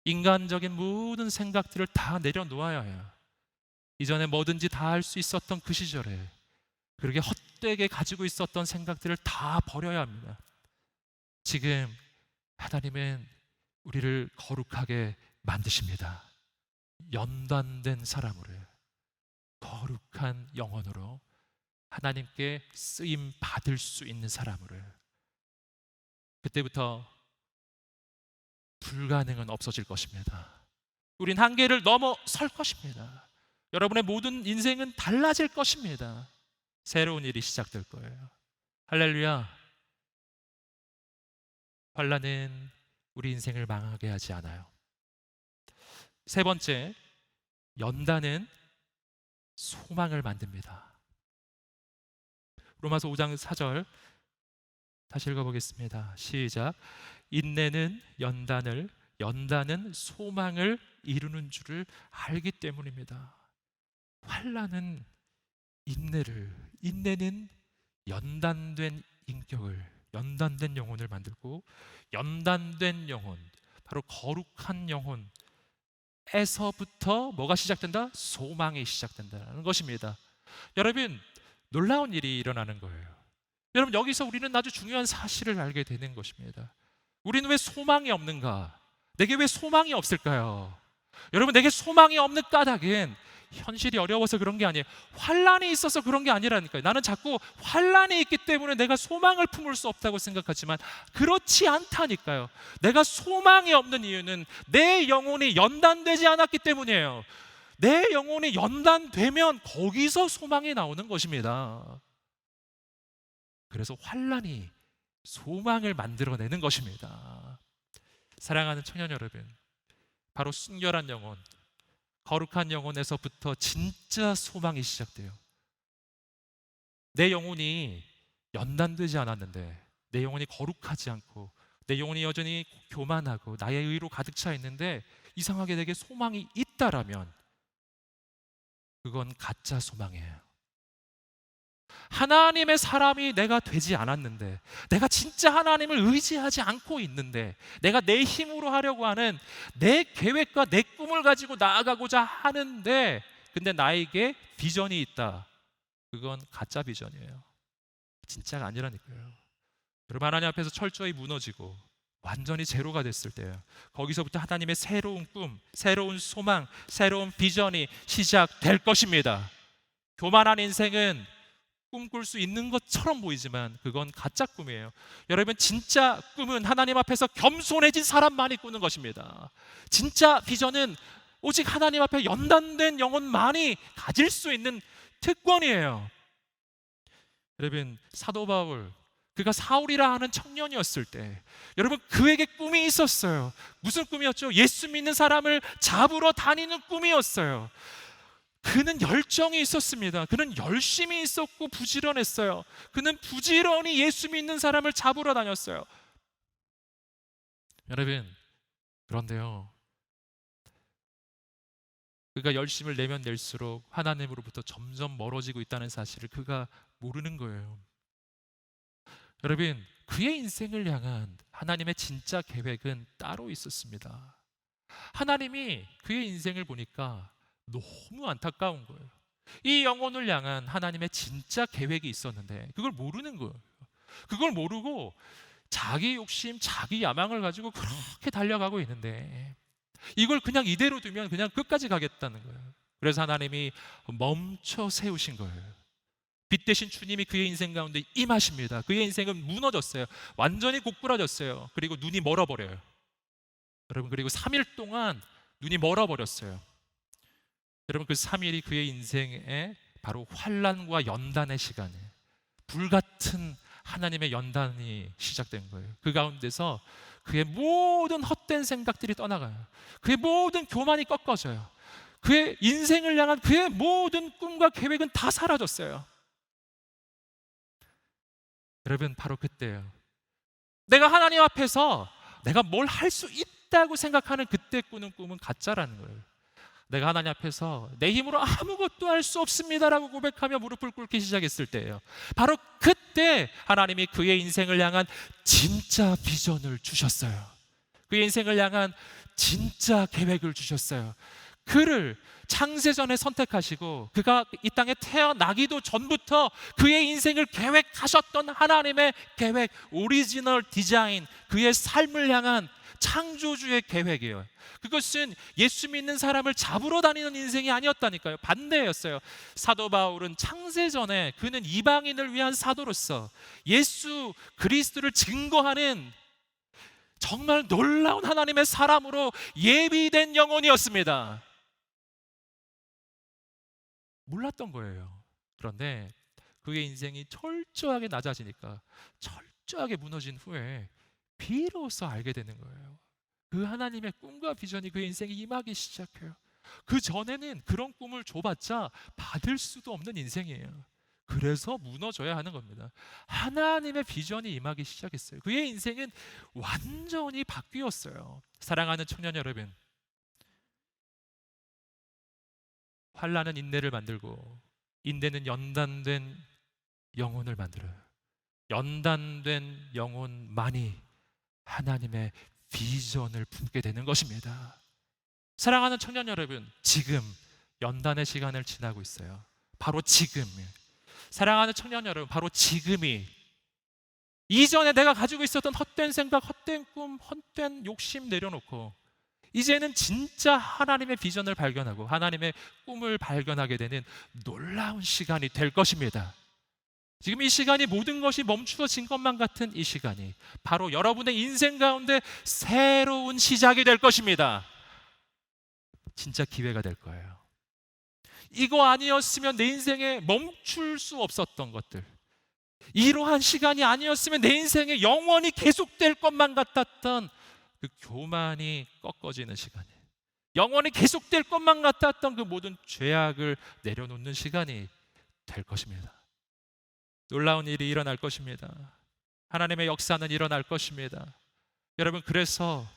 인간적인 모든 생각들을 다 내려놓아야 해요. 이전에 뭐든지 다 할 수 있었던 그 시절에 그렇게 헛되게 가지고 있었던 생각들을 다 버려야 합니다. 지금 하나님은 우리를 거룩하게 만드십니다. 연단된 사람으로, 거룩한 영혼으로 하나님께 쓰임 받을 수 있는 사람으로. 그때부터 불가능은 없어질 것입니다. 우린 한계를 넘어설 것입니다. 여러분의 모든 인생은 달라질 것입니다. 새로운 일이 시작될 거예요. 할렐루야. 환난은 우리 인생을 망하게 하지 않아요. 세 번째, 연단은 소망을 만듭니다. 로마서 5장 4절 다시 읽어보겠습니다. 시작. 인내는 연단을, 연단은 소망을 이루는 줄을 알기 때문입니다. 환난은 인내는 연단된 인격을, 연단된 영혼을 만들고, 연단된 영혼, 바로 거룩한 영혼에서부터 뭐가 시작된다? 소망이 시작된다는 것입니다. 여러분, 놀라운 일이 일어나는 거예요. 여러분, 여기서 우리는 아주 중요한 사실을 알게 되는 것입니다. 우리는 왜 소망이 없는가? 내게 왜 소망이 없을까요? 여러분, 내게 소망이 없는 까닭은 현실이 어려워서 그런 게 아니에요. 환난이 있어서 그런 게 아니라니까요. 나는 자꾸 환난이 있기 때문에 내가 소망을 품을 수 없다고 생각하지만 그렇지 않다니까요. 내가 소망이 없는 이유는 내 영혼이 연단되지 않았기 때문이에요. 내 영혼이 연단되면 거기서 소망이 나오는 것입니다. 그래서 환난이 소망을 만들어내는 것입니다. 사랑하는 청년 여러분, 바로 순결한 영혼, 거룩한 영혼에서부터 진짜 소망이 시작돼요. 내 영혼이 연단되지 않았는데, 내 영혼이 거룩하지 않고, 내 영혼이 여전히 교만하고 나의 의로 가득 차 있는데 이상하게 내게 소망이 있다라면 그건 가짜 소망이에요. 하나님의 사람이 내가 되지 않았는데, 내가 진짜 하나님을 의지하지 않고 있는데, 내가 내 힘으로 하려고 하는 내 계획과 내 꿈을 가지고 나아가고자 하는데, 근데 나에게 비전이 있다. 그건 가짜 비전이에요. 진짜가 아니라니까요. 여러분, 하나님 앞에서 철저히 무너지고 완전히 제로가 됐을 때요, 거기서부터 하나님의 새로운 꿈, 새로운 소망, 새로운 비전이 시작될 것입니다. 교만한 인생은 꿈꿀 수 있는 것처럼 보이지만 그건 가짜 꿈이에요. 여러분, 진짜 꿈은 하나님 앞에서 겸손해진 사람만이 꾸는 것입니다. 진짜 비전은 오직 하나님 앞에 연단된 영혼만이 가질 수 있는 특권이에요. 여러분, 사도 바울, 그가 사울이라 하는 청년이었을 때 여러분, 그에게 꿈이 있었어요. 무슨 꿈이었죠? 예수 믿는 사람을 잡으러 다니는 꿈이었어요. 그는 열정이 있었습니다. 그는 열심히 있었고 부지런했어요. 그는 부지런히 예수 믿는 사람을 잡으러 다녔어요. 여러분, 그런데요, 그가 열심을 내면 낼수록 하나님으로부터 점점 멀어지고 있다는 사실을 그가 모르는 거예요. 여러분, 그의 인생을 향한 하나님의 진짜 계획은 따로 있었습니다. 하나님이 그의 인생을 보니까 너무 안타까운 거예요. 이 영혼을 향한 하나님의 진짜 계획이 있었는데 그걸 모르는 거예요. 그걸 모르고 자기 욕심, 자기 야망을 가지고 그렇게 달려가고 있는데 이걸 그냥 이대로 두면 그냥 끝까지 가겠다는 거예요. 그래서 하나님이 멈춰 세우신 거예요. 빛 대신 주님이 그의 인생 가운데 임하십니다. 그의 인생은 무너졌어요. 완전히 고꾸라졌어요. 그리고 눈이 멀어버려요. 여러분, 그리고 3일 동안 눈이 멀어버렸어요. 여러분, 그 3일이 그의 인생에 바로 환난과 연단의 시간이에요. 불같은 하나님의 연단이 시작된 거예요. 그 가운데서 그의 모든 헛된 생각들이 떠나가요. 그의 모든 교만이 꺾어져요. 그의 인생을 향한 그의 모든 꿈과 계획은 다 사라졌어요. 여러분, 바로 그때예요. 내가 하나님 앞에서 내가 뭘 할 수 있다고 생각하는 그때 꾸는 꿈은 가짜라는 거예요. 내가 하나님 앞에서 내 힘으로 아무것도 할 수 없습니다라고 고백하며 무릎을 꿇기 시작했을 때예요. 바로 그때 하나님이 그의 인생을 향한 진짜 비전을 주셨어요. 그의 인생을 향한 진짜 계획을 주셨어요. 그를 창세전에 선택하시고 그가 이 땅에 태어나기도 전부터 그의 인생을 계획하셨던 하나님의 계획, 오리지널 디자인, 그의 삶을 향한 창조주의 계획이에요. 그것은 예수 믿는 사람을 잡으러 다니는 인생이 아니었다니까요. 반대였어요. 사도 바울은 창세전에 그는 이방인을 위한 사도로서 예수 그리스도를 증거하는 정말 놀라운 하나님의 사람으로 예비된 영혼이었습니다. 몰랐던 거예요. 그런데 그의 인생이 철저하게 낮아지니까, 철저하게 무너진 후에 비로소 알게 되는 거예요. 그 하나님의 꿈과 비전이 그의 인생에 임하기 시작해요. 그 전에는 그런 꿈을 줘봤자 받을 수도 없는 인생이에요. 그래서 무너져야 하는 겁니다. 하나님의 비전이 임하기 시작했어요. 그의 인생은 완전히 바뀌었어요. 사랑하는 청년 여러분, 환난은 인내를 만들고 인내는 연단된 영혼을 만들어요. 연단된 영혼만이 하나님의 비전을 품게 되는 것입니다. 사랑하는 청년 여러분, 지금 연단의 시간을 지나고 있어요. 바로 지금. 사랑하는 청년 여러분, 바로 지금이 이전에 내가 가지고 있었던 헛된 생각, 헛된 꿈, 헛된 욕심 내려놓고 이제는 진짜 하나님의 비전을 발견하고 하나님의 꿈을 발견하게 되는 놀라운 시간이 될 것입니다. 지금 이 시간이 모든 것이 멈추어진 것만 같은 이 시간이 바로 여러분의 인생 가운데 새로운 시작이 될 것입니다. 진짜 기회가 될 거예요. 이거 아니었으면 내 인생에 멈출 수 없었던 것들, 이러한 시간이 아니었으면 내 인생에 영원히 계속될 것만 같았던 그 교만이 꺾어지는 시간이에요. 영원히 계속될 것만 같았던 그 모든 죄악을 내려놓는 시간이 될 것입니다. 놀라운 일이 일어날 것입니다. 하나님의 역사는 일어날 것입니다. 여러분, 그래서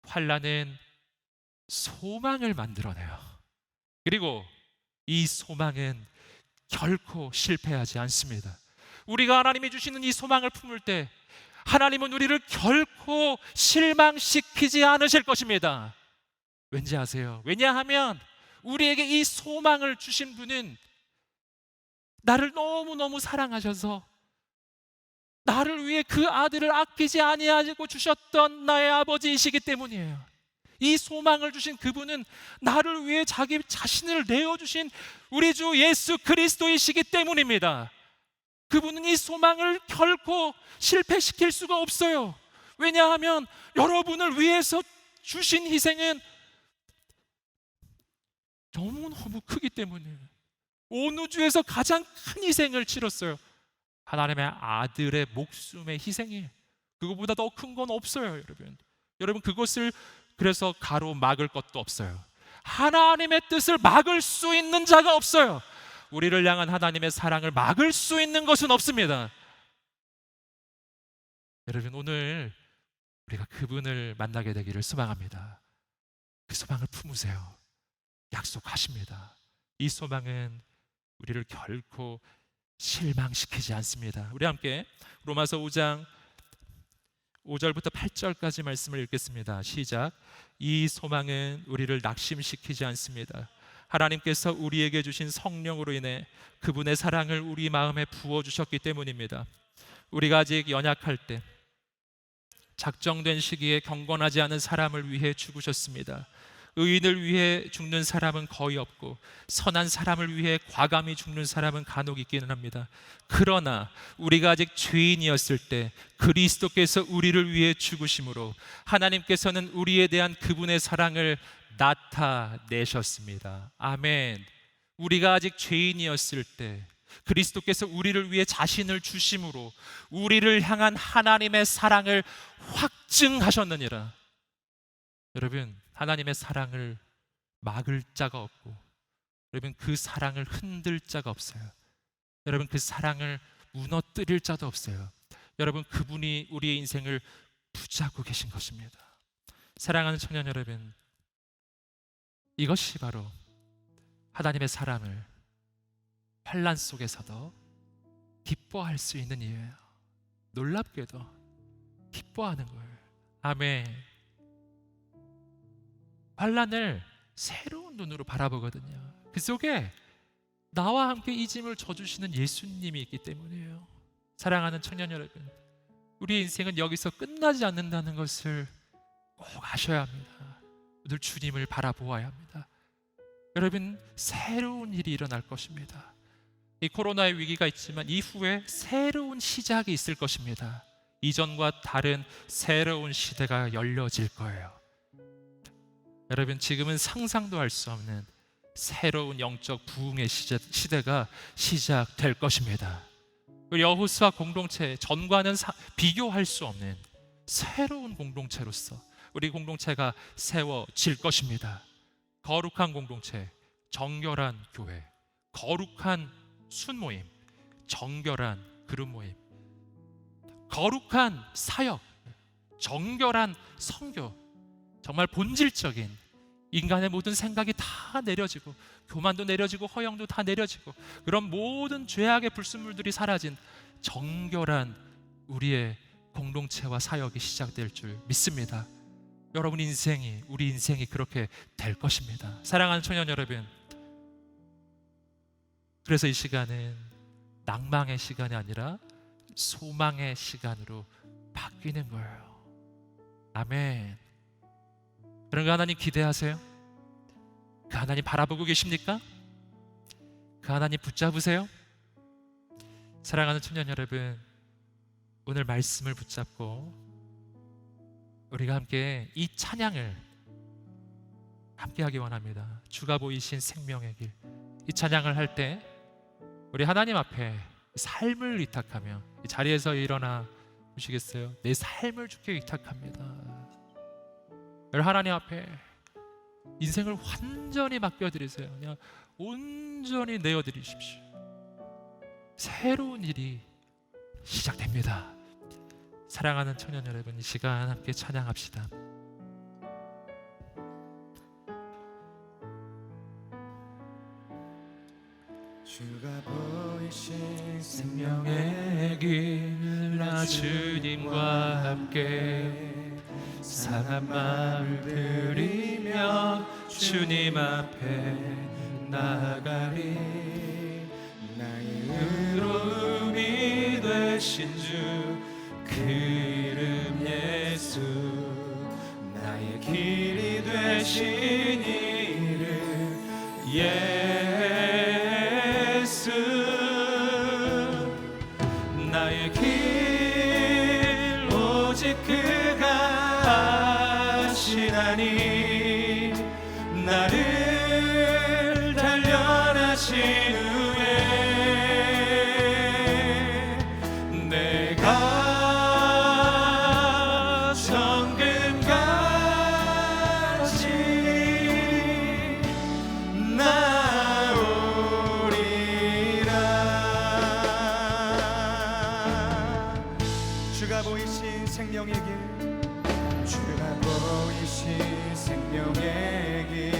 환난은 소망을 만들어내요. 그리고 이 소망은 결코 실패하지 않습니다. 우리가 하나님이 주시는 이 소망을 품을 때 하나님은 우리를 결코 실망시키지 않으실 것입니다. 왠지 아세요? 왜냐하면 우리에게 이 소망을 주신 분은 나를 너무너무 사랑하셔서 나를 위해 그 아들을 아끼지 아니하고 주셨던 나의 아버지이시기 때문이에요. 이 소망을 주신 그분은 나를 위해 자기 자신을 내어주신 우리 주 예수 그리스도이시기 때문입니다. 그분은 이 소망을 결코 실패시킬 수가 없어요. 왜냐하면 여러분을 위해서 주신 희생은 너무너무 크기 때문이에요. 온 우주에서 가장 큰 희생을 치렀어요. 하나님의 아들의 목숨의 희생이에요. 그거보다 더 큰 건 없어요, 여러분. 여러분, 그것을 그래서 가로막을 것도 없어요. 하나님의 뜻을 막을 수 있는 자가 없어요. 우리를 향한 하나님의 사랑을 막을 수 있는 것은 없습니다. 여러분, 오늘 우리가 그분을 만나게 되기를 소망합니다. 그 소망을 품으세요. 약속하십니다. 이 소망은 우리를 결코 실망시키지 않습니다. 우리 함께 로마서 5장 5절부터 8절까지 말씀을 읽겠습니다. 시작. 이 소망은 우리를 낙심시키지 않습니다. 하나님께서 우리에게 주신 성령으로 인해 그분의 사랑을 우리 마음에 부어주셨기 때문입니다. 우리가 아직 연약할 때 작정된 시기에 경건하지 않은 사람을 위해 죽으셨습니다. 의인을 위해 죽는 사람은 거의 없고 선한 사람을 위해 과감히 죽는 사람은 간혹 있기는 합니다. 그러나 우리가 아직 죄인이었을 때 그리스도께서 우리를 위해 죽으심으로 하나님께서는 우리에 대한 그분의 사랑을 나타내셨습니다. 아멘. 우리가 아직 죄인이었을 때 그리스도께서 우리를 위해 자신을 주심으로 우리를 향한 하나님의 사랑을 확증하셨느니라. 여러분, 하나님의 사랑을 막을 자가 없고, 여러분 그 사랑을 흔들 자가 없어요. 여러분 그 사랑을 무너뜨릴 자도 없어요. 여러분 그분이 우리의 인생을 붙잡고 계신 것입니다. 사랑하는 청년 여러분, 이것이 바로 하나님의 사랑을 환난 속에서도 기뻐할 수 있는 이유예요. 놀랍게도 기뻐하는 거예요. 아멘. 환난을 새로운 눈으로 바라보거든요. 그 속에 나와 함께 이 짐을 져주시는 예수님이 있기 때문이에요. 사랑하는 청년 여러분, 우리의 인생은 여기서 끝나지 않는다는 것을 꼭 아셔야 합니다. 늘 주님을 바라보아야 합니다. 여러분, 새로운 일이 일어날 것입니다. 이 코로나의 위기가 있지만 이후에 새로운 시작이 있을 것입니다. 이전과 다른 새로운 시대가 열려질 거예요. 여러분, 지금은 상상도 할 수 없는 새로운 영적 부흥의 시대가 시작될 것입니다. 우리 여호수아 공동체, 전과는 비교할 수 없는 새로운 공동체로서 우리 공동체가 세워질 것입니다. 거룩한 공동체, 정결한 교회, 거룩한 순모임, 정결한 그룹 모임, 거룩한 사역, 정결한 선교, 정말 본질적인 인간의 모든 생각이 다 내려지고 교만도 내려지고 허영도 다 내려지고 그런 모든 죄악의 불순물들이 사라진 정결한 우리의 공동체와 사역이 시작될 줄 믿습니다. 여러분 인생이, 우리 인생이 그렇게 될 것입니다. 사랑하는 청년 여러분, 그래서 이 시간은 낭망의 시간이 아니라 소망의 시간으로 바뀌는 거예요. 아멘. 그런 거 하나님 기대하세요? 그 하나님 바라보고 계십니까? 그 하나님 붙잡으세요? 사랑하는 청년 여러분, 오늘 말씀을 붙잡고 우리가 함께 이 찬양을 함께 하기 원합니다. 주가 보이신 생명의 길. 이 찬양을 할 때 우리 하나님 앞에 삶을 위탁하며 이 자리에서 일어나 보시겠어요? 내 삶을 주께 위탁합니다. 하나님 앞에 인생을 완전히 맡겨드리세요. 그냥 온전히 내어드리십시오. 새로운 일이 시작됩니다. 사랑하는 청년 여러분, 이 시간 함께 찬양합시다. 주가 보이신 생명의 길, 나 주님과 함께 상한 마음을 드리며 주님 앞에 나아가리. 나의 의로움이 되신 주 그 이름 예수, 나의 길이 되신 이름 예수. 나의 길 오직 그가 아시나니, 나를 단련하신 후에 내가 정금같이 나오리라. 주가 보이신 생명의 길, 주가 보이신 생명의 길,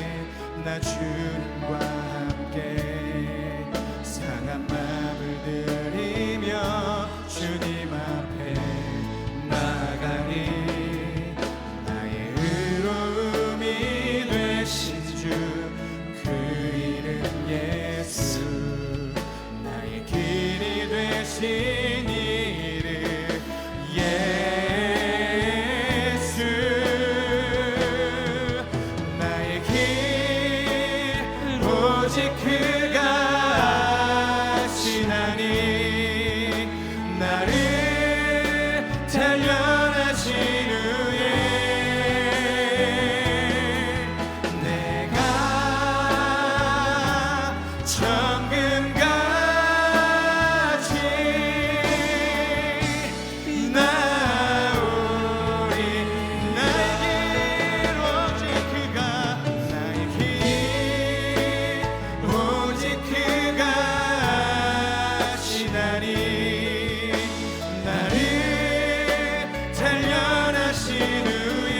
나 주님과 함께 그가 하시나니 나를 단련하신 후에 내가 정금같이 나오리. 나의 길 오직 그가, 나의 길 오직 그가 하시나니 나를 단련하신 후에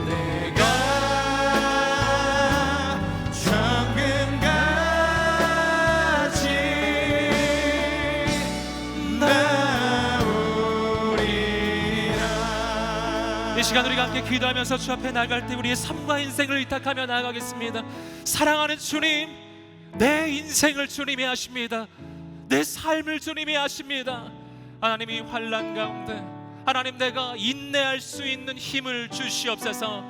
내가 정금같이 나오리라. 이 시간 우리가 함께 기도하면서 주 앞에 나갈 때 우리의 삶과 인생을 의탁하며 나아가겠습니다. 사랑하는 주님, 내 인생을 주님이 아십니다. 내 삶을 주님이 아십니다. 하나님이 환난 가운데 하나님 내가 인내할 수 있는 힘을 주시옵소서.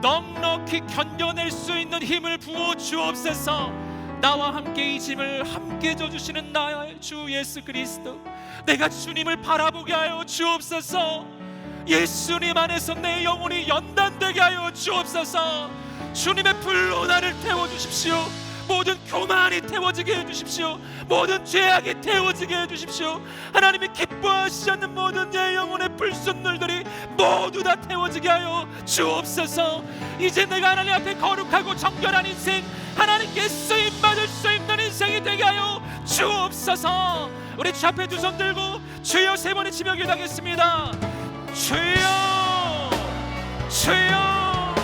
넉넉히 견뎌낼 수 있는 힘을 부어 주옵소서. 나와 함께 이 짐을 함께 져주시는 나의 주 예수 그리스도, 내가 주님을 바라보게 하여 주옵소서. 예수님 안에서 내 영혼이 연단되게 하여 주옵소서. 주님의 불로 나를 태워주십시오. 모든 교만이 태워지게 해주십시오. 모든 죄악이 태워지게 해주십시오. 하나님이 기뻐하시지 않는 모든 내 영혼의 불순물들이 모두 다 태워지게 하여 주옵소서. 이제 내가 하나님 앞에 거룩하고 정결한 인생, 하나님께 쓰임받을 수 있는 인생이 되게 하여 주옵소서. 우리 주 앞에 두 손 들고 주여 세 번의 치며 기도하겠습니다. 주여, 주여,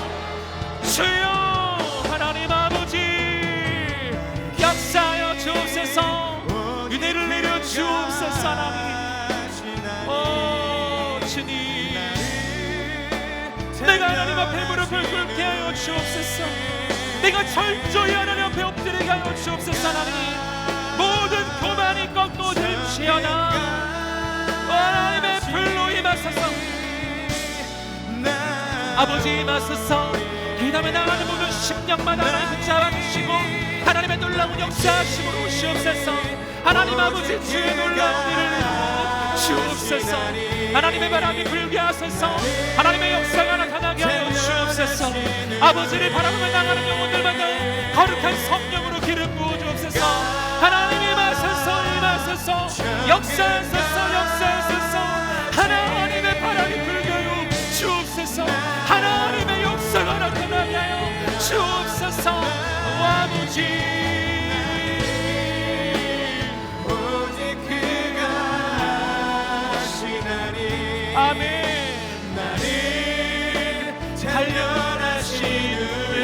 주여. 하나님 아버지 역사하여 주옵소서. 은혜를 내려 주옵소서. 하나님, 주님, 내가 하나님 앞에 무릎을 꿇게 하여 주옵소서. 내가 철저히 하나님 앞에 엎드리게 하여 주옵소서. 하나님, 모든 교만이 꺾어질지어다. 하나님의 불로 임하소서. 아버지 임하소서. 이 다음에 나가는 모든 심령마다 하나님 붙잡아 주시고 하나님의 놀라운 역사하심으로 오시옵소서. 하나님 아버지 주의 놀라운 일을 이루어 주옵소서. 하나님의 바람이 불게 하소서. 하나님의 역사가 나타나게 하여 주옵소서. 아버지를 바라보며 나가는 영혼들마다 거룩한 성령으로 기름 부어 주옵소서. 하나님 임하소서, 임하소서. 역사하소서, 역사하소서. 하나님의 바람이 불게 하여 주옵소서. 하나님의 역사가 나타나게 하여 주옵소서. 아버지 오직 그가 하시나니 아멘. 나를 단련하신 후에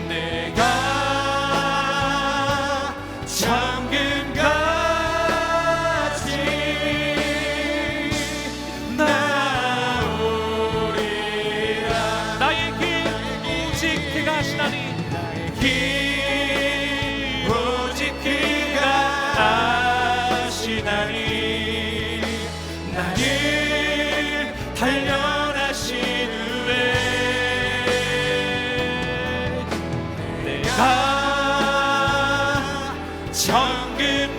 내가 정금같이 나오리라. 나의 길 오직 그가 하시나니 길 오직 그가 하시나니 나를 단련하신 후에 내가 정금같이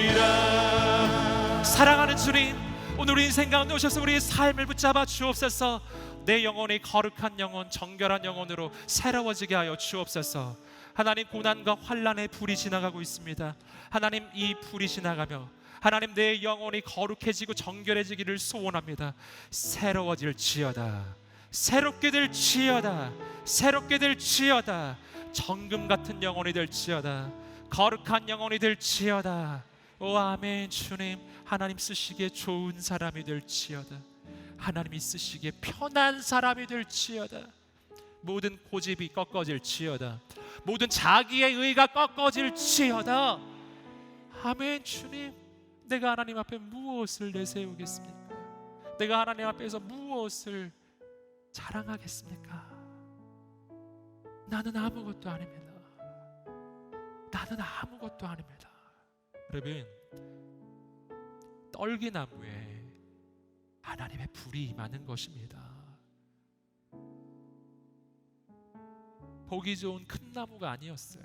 나오리라. 사랑하는 주님, 오늘 우리 인생 가운데 오셔서 우리의 삶을 붙잡아 주옵소서. 내 영혼이 거룩한 영혼, 정결한 영혼으로 새로워지게 하여 주옵소서. 하나님, 고난과 환난의 불이 지나가고 있습니다. 하나님, 이 불이 지나가며 하나님 내 영혼이 거룩해지고 정결해지기를 소원합니다. 새로워질지어다. 새롭게 될지어다. 새롭게 될지어다. 정금 같은 영혼이 될지어다. 거룩한 영혼이 될지어다. 오 아멘. 주님, 하나님 쓰시기에 좋은 사람이 될지어다. 하나님이 쓰시기에 편한 사람이 될지어다. 모든 고집이 꺾어질지어다. 모든 자기의 의가 꺾어질지어다. 아멘. 주님, 내가 하나님 앞에 무엇을 내세우겠습니까? 내가 하나님 앞에서 무엇을 자랑하겠습니까? 나는 아무것도 아닙니다. 나는 아무것도 아닙니다. 여러분, 떨기나무에 하나님의 불이 임하는 것입니다. 보기 좋은 큰 나무가 아니었어요.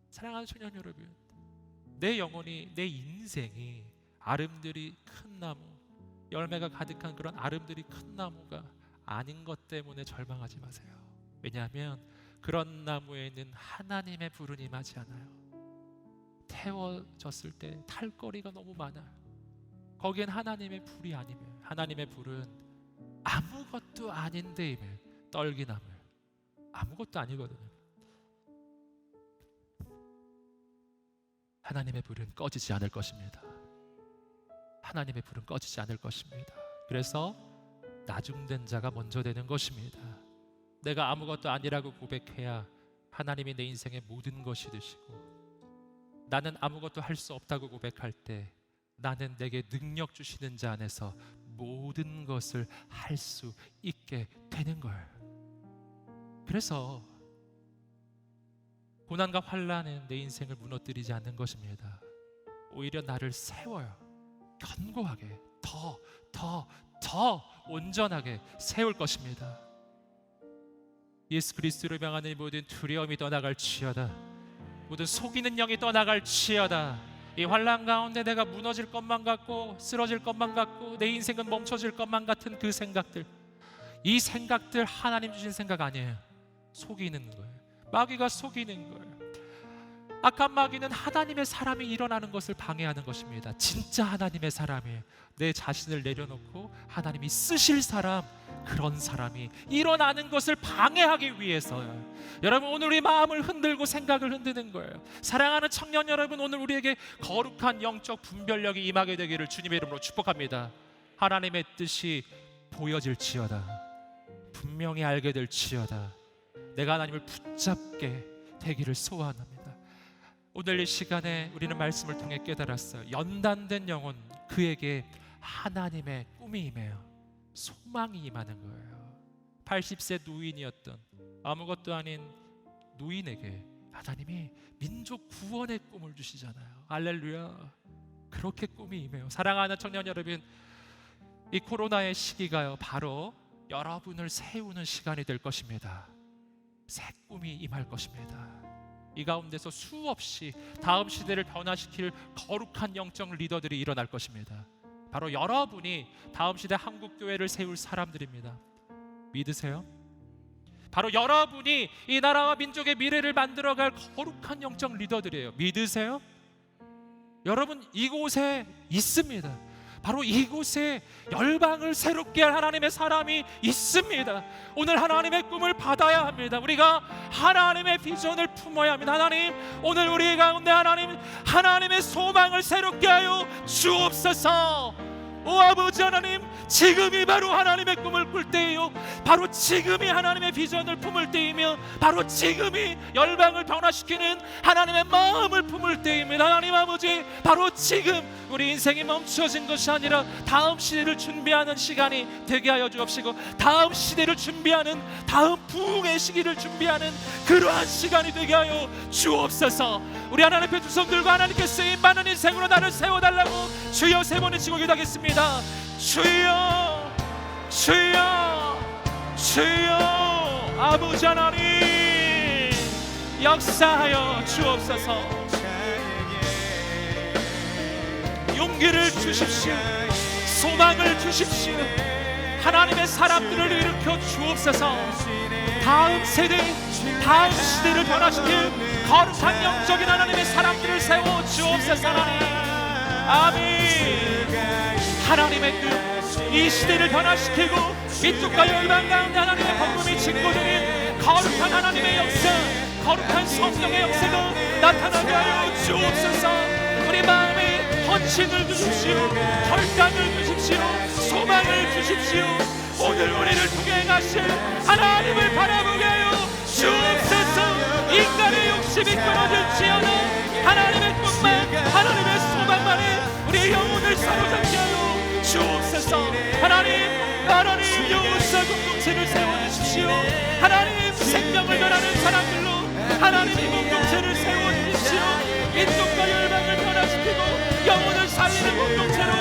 사랑하는 청년 여러분, 내 영혼이, 내 인생이 아름드리 큰 나무, 열매가 가득한 그런 아름드리 큰 나무가 아닌 것 때문에 절망하지 마세요. 왜냐하면 그런 나무에는 하나님의 불은 임하지 않아요. 태워졌을 때 탈거리가 너무 많아요. 거기엔 하나님의 불이 아니면, 하나님의 불은 아무것도 아닌데 임해. 떨기나무 아무것도 아니거든요. 하나님의 불은 꺼지지 않을 것입니다. 하나님의 불은 꺼지지 않을 것입니다. 그래서 나중된 자가 먼저 되는 것입니다. 내가 아무것도 아니라고 고백해야 하나님이 내 인생의 모든 것이 되시고, 나는 아무것도 할 수 없다고 고백할 때 나는 내게 능력 주시는 자 안에서 모든 것을 할 수 있게 되는 거예요. 그래서 고난과 환난은 내 인생을 무너뜨리지 않는 것입니다. 오히려 나를 세워요. 견고하게, 더 온전하게 세울 것입니다. 예수 그리스도를 향하는 모든 두려움이 떠나갈지어다. 모든 속이는 영이 떠나갈지어다. 이 환난 가운데 내가 무너질 것만 같고 쓰러질 것만 같고 내 인생은 멈춰질 것만 같은 그 생각들, 이 생각들 하나님 주신 생각 아니에요. 속이는 거예요. 마귀가 속이는 거예요. 악한 마귀는 하나님의 사람이 일어나는 것을 방해하는 것입니다. 진짜 하나님의 사람이 내 자신을 내려놓고 하나님이 쓰실 사람, 그런 사람이 일어나는 것을 방해하기 위해서요. 여러분, 오늘 우리 마음을 흔들고 생각을 흔드는 거예요. 사랑하는 청년 여러분, 오늘 우리에게 거룩한 영적 분별력이 임하게 되기를 주님의 이름으로 축복합니다. 하나님의 뜻이 보여질지어다. 분명히 알게 될지어다. 내가 하나님을 붙잡게 되기를 소원합니다. 오늘 이 시간에 우리는 말씀을 통해 깨달았어요. 연단된 영혼, 그에게 하나님의 꿈이 임해요. 소망이 임하는 거예요. 80세 노인이었던 아무것도 아닌 노인에게 하나님이 민족 구원의 꿈을 주시잖아요. 할렐루야. 그렇게 꿈이 임해요. 사랑하는 청년 여러분, 이 코로나의 시기가요, 바로 여러분을 세우는 시간이 될 것입니다. 새 꿈이 임할 것입니다. 이 가운데서 수없이 다음 시대를 변화시킬 거룩한 영적 리더들이 일어날 것입니다. 바로 여러분이 다음 시대 한국교회를 세울 사람들입니다. 믿으세요? 바로 여러분이 이 나라와 민족의 미래를 만들어갈 거룩한 영적 리더들이에요. 믿으세요? 여러분, 이곳에 있습니다. 바로 이곳에 열방을 새롭게 할 하나님의 사람이 있습니다. 오늘 하나님의 꿈을 받아야 합니다. 우리가 하나님의 비전을 품어야 합니다. 하나님, 오늘 우리 가운데 하나님의 소망을 새롭게 하여 주옵소서. 오 아버지 하나님, 지금이 바로 하나님의 꿈을 꿀 때이요, 바로 지금이 하나님의 비전을 품을 때이며, 바로 지금이 열방을 변화시키는 하나님의 마음을 품을 때입니다. 하나님 아버지, 바로 지금 우리 인생이 멈춰진 것이 아니라 다음 시대를 준비하는 시간이 되게 하여 주옵시고, 다음 시대를 준비하는, 다음 부흥의 시기를 준비하는 그러한 시간이 되게 하여 주옵소서. 우리 하나님 앞에 두 손 들고 하나님께 쓰임받는 인생으로 나를 세워달라고 주여 세 번의 지고 기도하겠습니다. 주여, 주여, 주여. 아버지 하나님, 역사하여 주옵소서. 용기를 주십시오. 소망을 주십시오. 하나님의 사람들을 일으켜 주옵소서. 다음 세대, 다음 시대를 변화시킬 거룩한 영적인 하나님의 사람들을 세워 주옵소서. 하나님, 아멘. 하나님의 뜻, 이 시대를 변화시키고 민족과 열방 가운데 하나님의 복음이 증거되는 거룩한 하나님의 역사, 거룩한 성령의 역사가 나타나게 하여 주옵소서. 우리 마음에 헌신을 주십시오. 결단을 주십시오. 소망을 주십시오. 오늘 우리를 통해 가실 하나님을 바라보게 하여 주옵소서. 인간의 욕심이 끊어질지어다. 하나님의 꿈만, 하나님의 소망만에 우리의 영혼을 사로잡게 하여 주옵소서. 하나님 영혼사 공동체를 세워주십시오. 하나님, 생명을 변하는 사람들로 하나님의 공동체를 세워주십시오. 민족과 열방을 변화시키고 영혼을 살리는 공동체로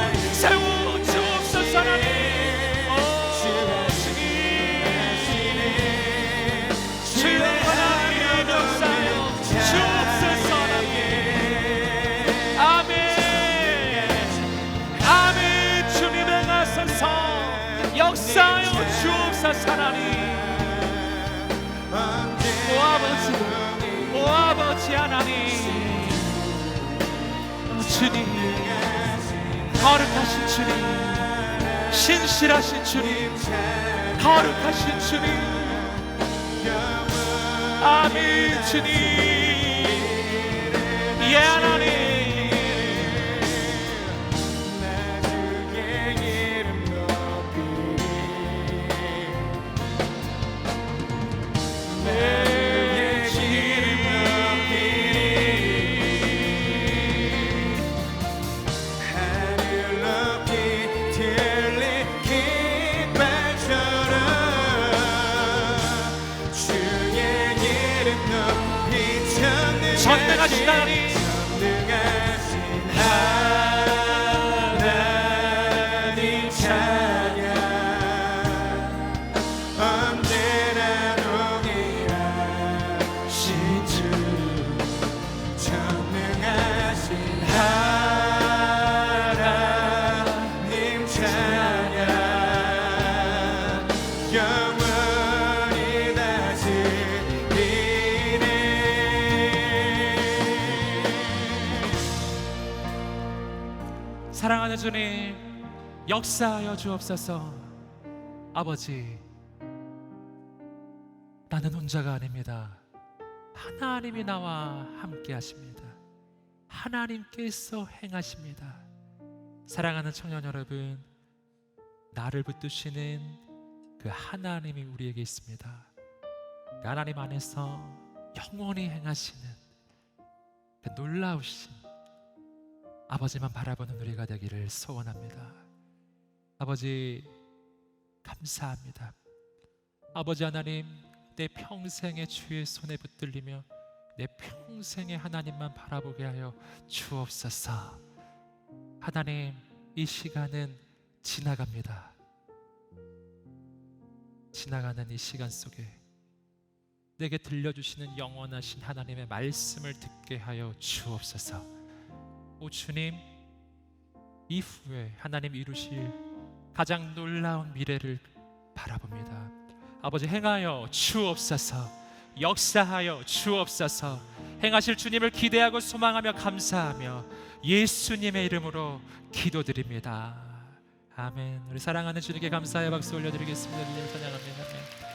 주님, 거룩하신 주님, 신실하신 주님, 거룩하신 주님, 아멘. 주님, 예 하나님, 전능하신 하나님, 하나님 찬양 언제나 동일하신 주 전능하신 하나님 찬양 영원히 다스리네. 사랑하는 주님, 역사하여 주옵소서. 아버지, 나는 혼자가 아닙니다. 하나님이 나와 함께 하십니다. 하나님께서 행하십니다. 사랑하는 청년 여러분, 나를 붙드시는 그 하나님이 우리에게 있습니다. 그 하나님 안에서 영원히 행하시는 그 놀라우신 아버지만 바라보는 우리가 되기를 소원합니다. 아버지, 감사합니다. 아버지 하나님, 내 평생에 주의 손에 붙들리며 내 평생에 하나님만 바라보게 하여 주옵소서. 하나님, 이 시간은 지나갑니다. 지나가는 이 시간 속에 내게 들려주시는 영원하신 하나님의 말씀을 듣게 하여 주옵소서. 오 주님, 이후에 하나님 이루실 가장 놀라운 미래를 바라봅니다. 아버지, 행하여 주옵소서. 역사하여 주옵소서. 행하실 주님을 기대하고 소망하며 감사하며 예수님의 이름으로 기도드립니다. 아멘. 우리 사랑하는 주님께 감사의 박수 올려드리겠습니다. 주님 찬양합니다. 아멘.